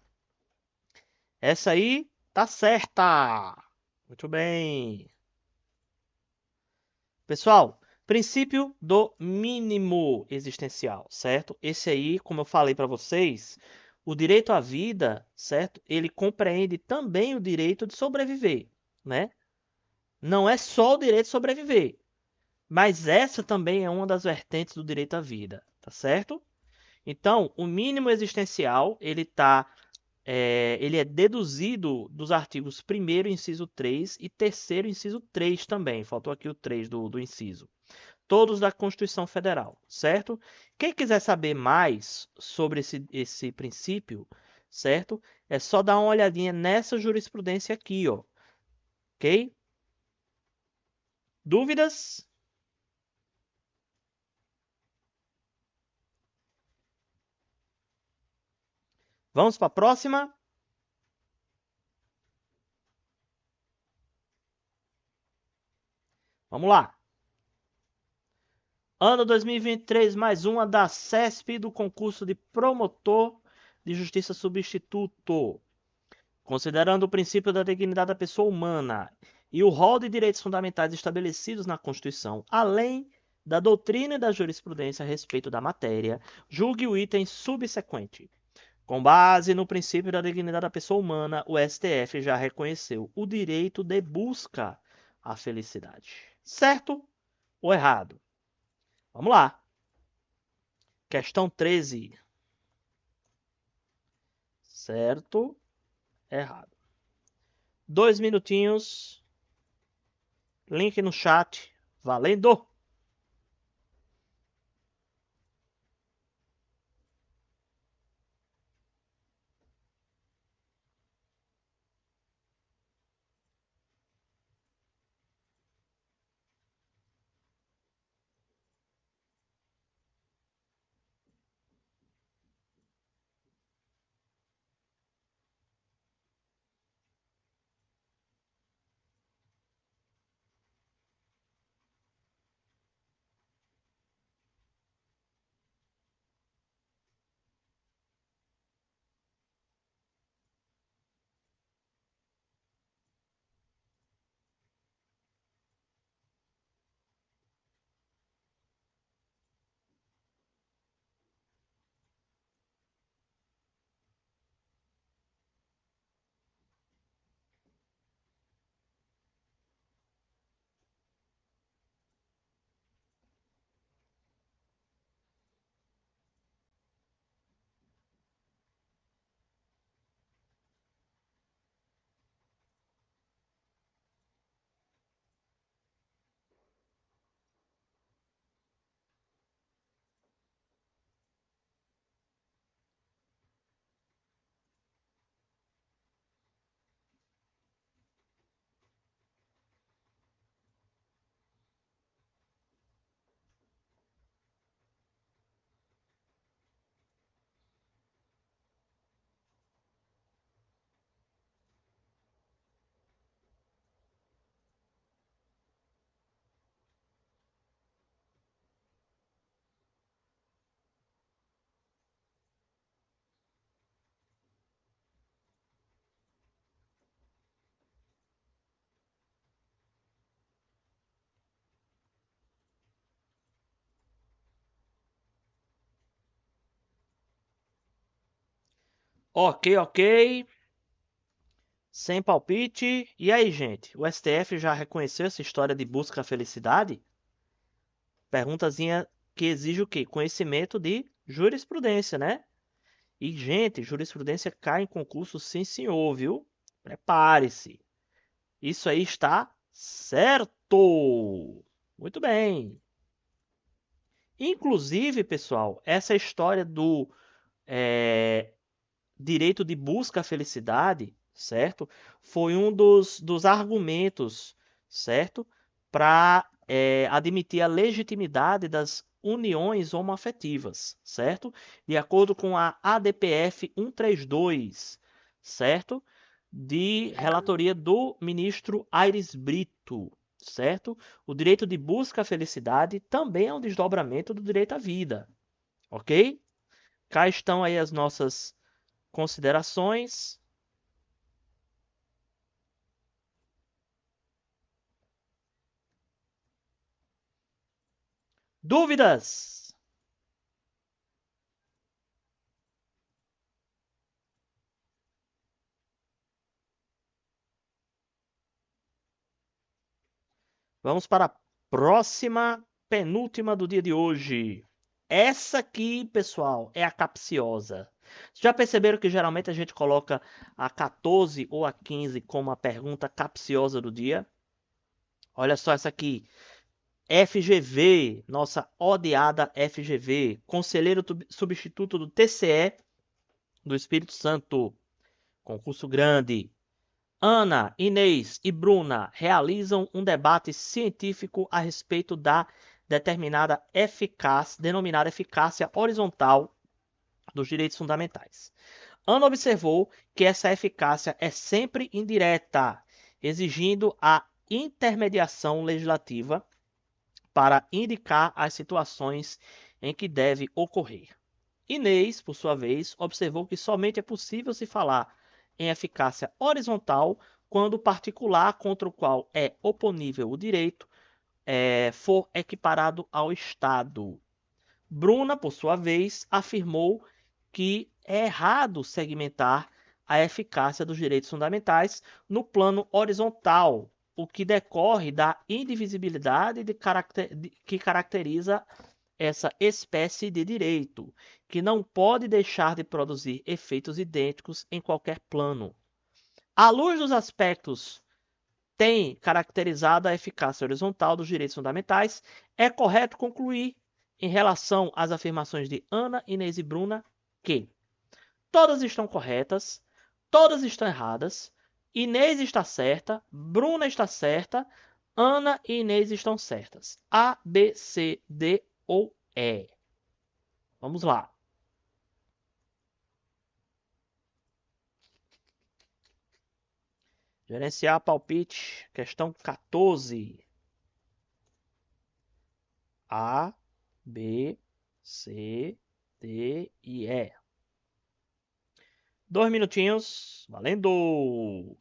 Essa aí tá certa. Muito bem. Pessoal, princípio do mínimo existencial, certo? Esse aí, como eu falei para vocês, o direito à vida, certo? Ele compreende também o direito de sobreviver, né? Não é só o direito de sobreviver, mas essa também é uma das vertentes do direito à vida, tá certo? Então, o mínimo existencial, ele é deduzido dos artigos 1º, inciso 3 e 3º, inciso 3 também. Faltou aqui o 3 do inciso. Todos da Constituição Federal, certo? Quem quiser saber mais sobre esse princípio, certo? É só dar uma olhadinha nessa jurisprudência aqui, ó. Ok? Dúvidas? Vamos para a próxima? Vamos lá. Ano 2023, mais uma da CESP do concurso de promotor de justiça substituto. Considerando o princípio da dignidade da pessoa humana e o rol de direitos fundamentais estabelecidos na Constituição, além da doutrina e da jurisprudência a respeito da matéria, julgue o item subsequente. Com base no princípio da dignidade da pessoa humana, o STF já reconheceu o direito de busca à felicidade. Certo ou errado? Vamos lá. Questão 13. Certo, errado. 2 minutinhos. Link no chat. Valendo! Ok, ok. Sem palpite. E aí, gente? O STF já reconheceu essa história de busca à felicidade? Perguntazinha que exige o quê? Conhecimento de jurisprudência, né? E, gente, jurisprudência cai em concurso, sim, senhor, viu? Prepare-se. Isso aí está certo. Muito bem. Inclusive, pessoal, essa história do direito de busca à felicidade, certo? Foi um dos argumentos, certo? Para admitir a legitimidade das uniões homoafetivas, certo? De acordo com a ADPF 132, certo? De relatoria do ministro Aires Brito, certo? O direito de busca à felicidade também é um desdobramento do direito à vida, ok? Cá estão aí as nossas considerações. Dúvidas? Vamos para a próxima, penúltima do dia de hoje. Essa aqui, pessoal, é a capciosa. Já perceberam que geralmente a gente coloca a 14 ou a 15 como a pergunta capciosa do dia? Olha só essa aqui. FGV, nossa odiada FGV, conselheiro substituto do TCE do Espírito Santo. Concurso grande. Ana, Inês e Bruna realizam um debate científico a respeito da denominada eficácia horizontal dos direitos fundamentais. Ana observou que essa eficácia é sempre indireta, exigindo a intermediação legislativa para indicar as situações em que deve ocorrer. Inês, por sua vez, observou que somente é possível se falar em eficácia horizontal quando o particular contra o qual é oponível o direito for equiparado ao Estado. Bruna, por sua vez, afirmou que é errado segmentar a eficácia dos direitos fundamentais no plano horizontal, o que decorre da indivisibilidade que caracteriza essa espécie de direito, que não pode deixar de produzir efeitos idênticos em qualquer plano. À luz dos aspectos tem caracterizado a eficácia horizontal dos direitos fundamentais, é correto concluir, em relação às afirmações de Ana, Inês e Bruna, que todas estão corretas, todas estão erradas, Inês está certa, Bruna está certa, Ana e Inês estão certas. A, B, C, D ou E. Vamos lá. Gerenciar palpite, questão 14. A, B, C, D e E. 2 minutinhos, valendo!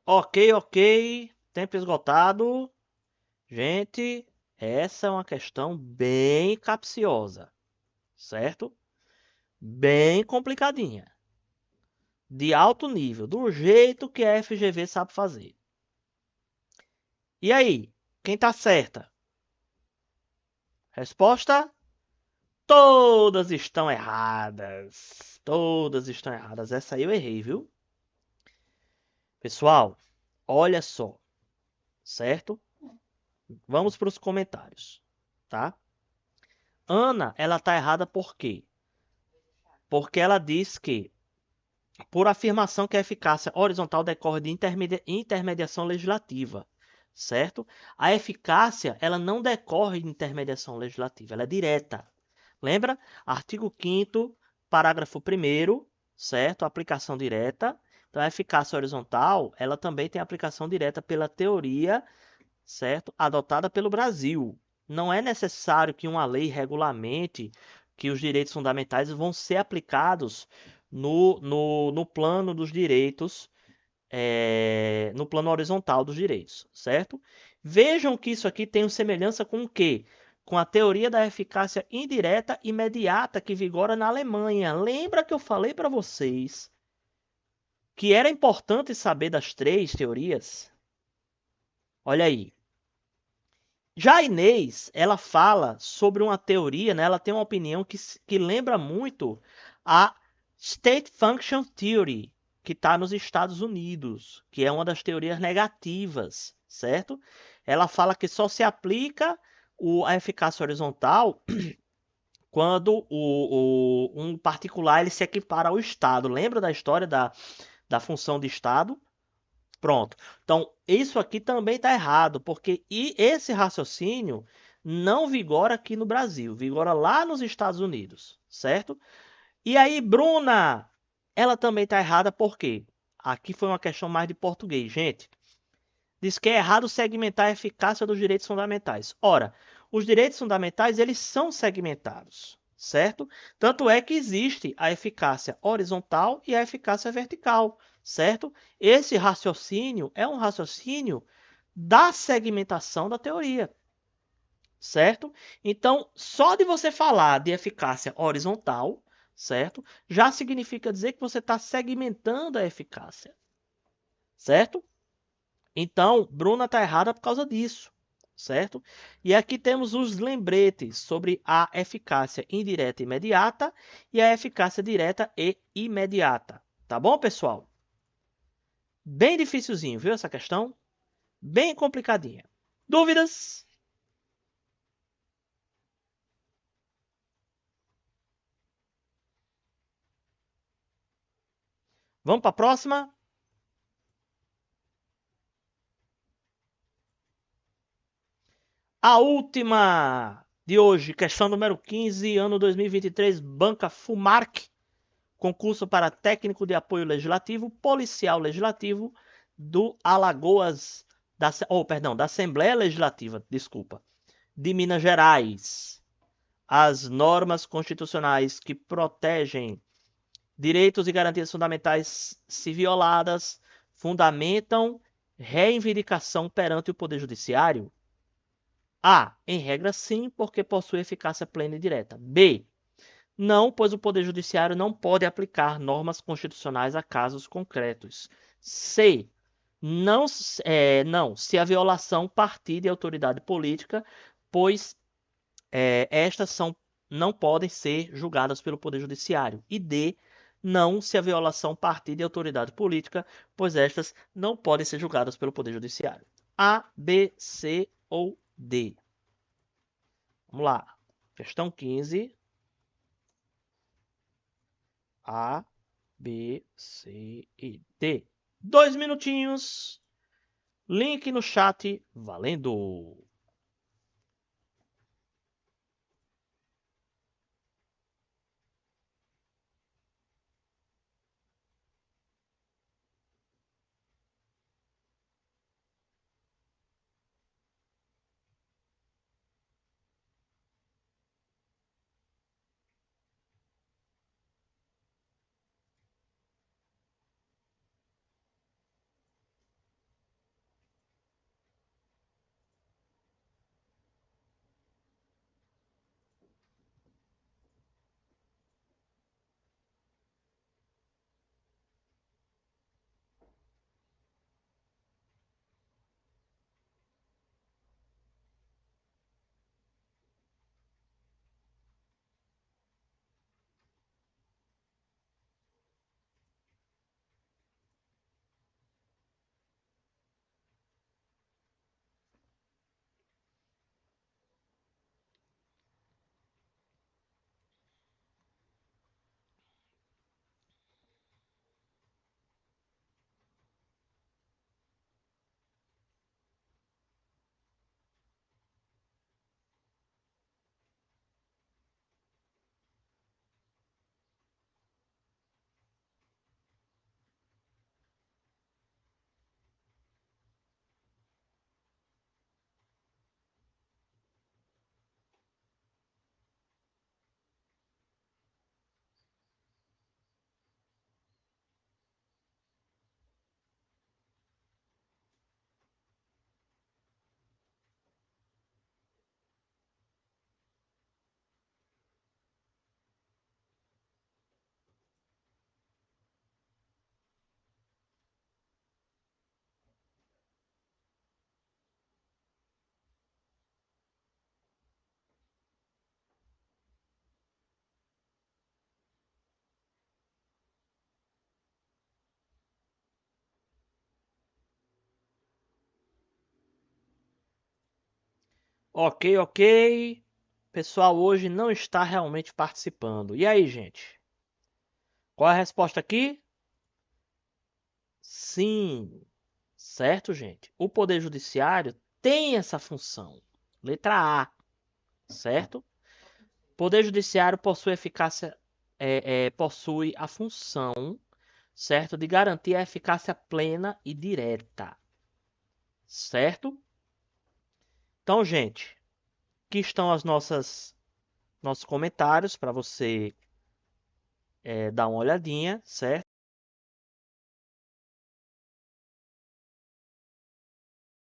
Ok, ok. Tempo esgotado. Gente, essa é uma questão bem capciosa, certo? Bem complicadinha. De alto nível, do jeito que a FGV sabe fazer. E aí, quem tá certa? Resposta: todas estão erradas. Todas estão erradas. Essa aí eu errei, viu? Pessoal, olha só, certo? Vamos para os comentários, tá? Ana, ela tá errada por quê? Porque ela diz que, por afirmação que a eficácia horizontal decorre de intermediação legislativa, certo? A eficácia, ela não decorre de intermediação legislativa, ela é direta. Lembra? Artigo 5º, parágrafo 1º, certo? Aplicação direta. Então, a eficácia horizontal, ela também tem aplicação direta pela teoria, certo? Adotada pelo Brasil. Não é necessário que uma lei regulamente que os direitos fundamentais vão ser aplicados no plano dos direitos, no plano horizontal dos direitos, certo? Vejam que isso aqui tem semelhança com o quê? Com a teoria da eficácia indireta imediata que vigora na Alemanha. Lembra que eu falei para vocês que era importante saber das três teorias? Olha aí. Já a Inês, ela fala sobre uma teoria, né? Ela tem uma opinião que lembra muito a State Function Theory, que está nos Estados Unidos, que é uma das teorias negativas, certo? Ela fala que só se aplica a eficácia horizontal quando um particular ele se equipara ao Estado. Lembra da história da função de Estado? Pronto. Então, isso aqui também está errado, porque esse raciocínio não vigora aqui no Brasil, vigora lá nos Estados Unidos, certo? E aí, Bruna, ela também está errada, por quê? Aqui foi uma questão mais de português, gente. Diz que é errado segmentar a eficácia dos direitos fundamentais. Ora, os direitos fundamentais, eles são segmentados, certo? Tanto é que existe a eficácia horizontal e a eficácia vertical, certo? Esse raciocínio é um raciocínio da segmentação da teoria, certo? Então, só de você falar de eficácia horizontal, certo? Já significa dizer que você está segmentando a eficácia, certo? Então, Bruna está errada por causa disso, certo? E aqui temos os lembretes sobre a eficácia indireta e imediata e a eficácia direta e imediata. Tá bom, pessoal? Bem dificilzinho, viu, essa questão? Bem complicadinha. Dúvidas? Vamos para a próxima? A última de hoje, questão número 15, ano 2023, Banca Fumarc, concurso para técnico de apoio legislativo, policial legislativo do Alagoas, da Assembleia Legislativa, desculpa, de Minas Gerais. As normas constitucionais que protegem direitos e garantias fundamentais se violadas fundamentam reivindicação perante o Poder Judiciário? A. Em regra, sim, porque possui eficácia plena e direta. B. Não, pois o Poder Judiciário não pode aplicar normas constitucionais a casos concretos. C. Não, não se a violação partir de autoridade política, pois estas não podem ser julgadas pelo Poder Judiciário. E D. Não se a violação partir de autoridade política, pois estas não podem ser julgadas pelo Poder Judiciário. A, B, C ou D? Vamos lá. Questão 15. A, B, C e D. 2 minutinhos. Link no chat valendo. Ok, ok. Pessoal hoje não está realmente participando. E aí, gente? Qual é a resposta aqui? Sim. Certo, gente? O Poder Judiciário tem essa função. Letra A, certo? Poder Judiciário possui eficácia, possui a função, certo, de garantir a eficácia plena e direta, certo? Então, gente, aqui estão as nossos comentários para você dar uma olhadinha, certo?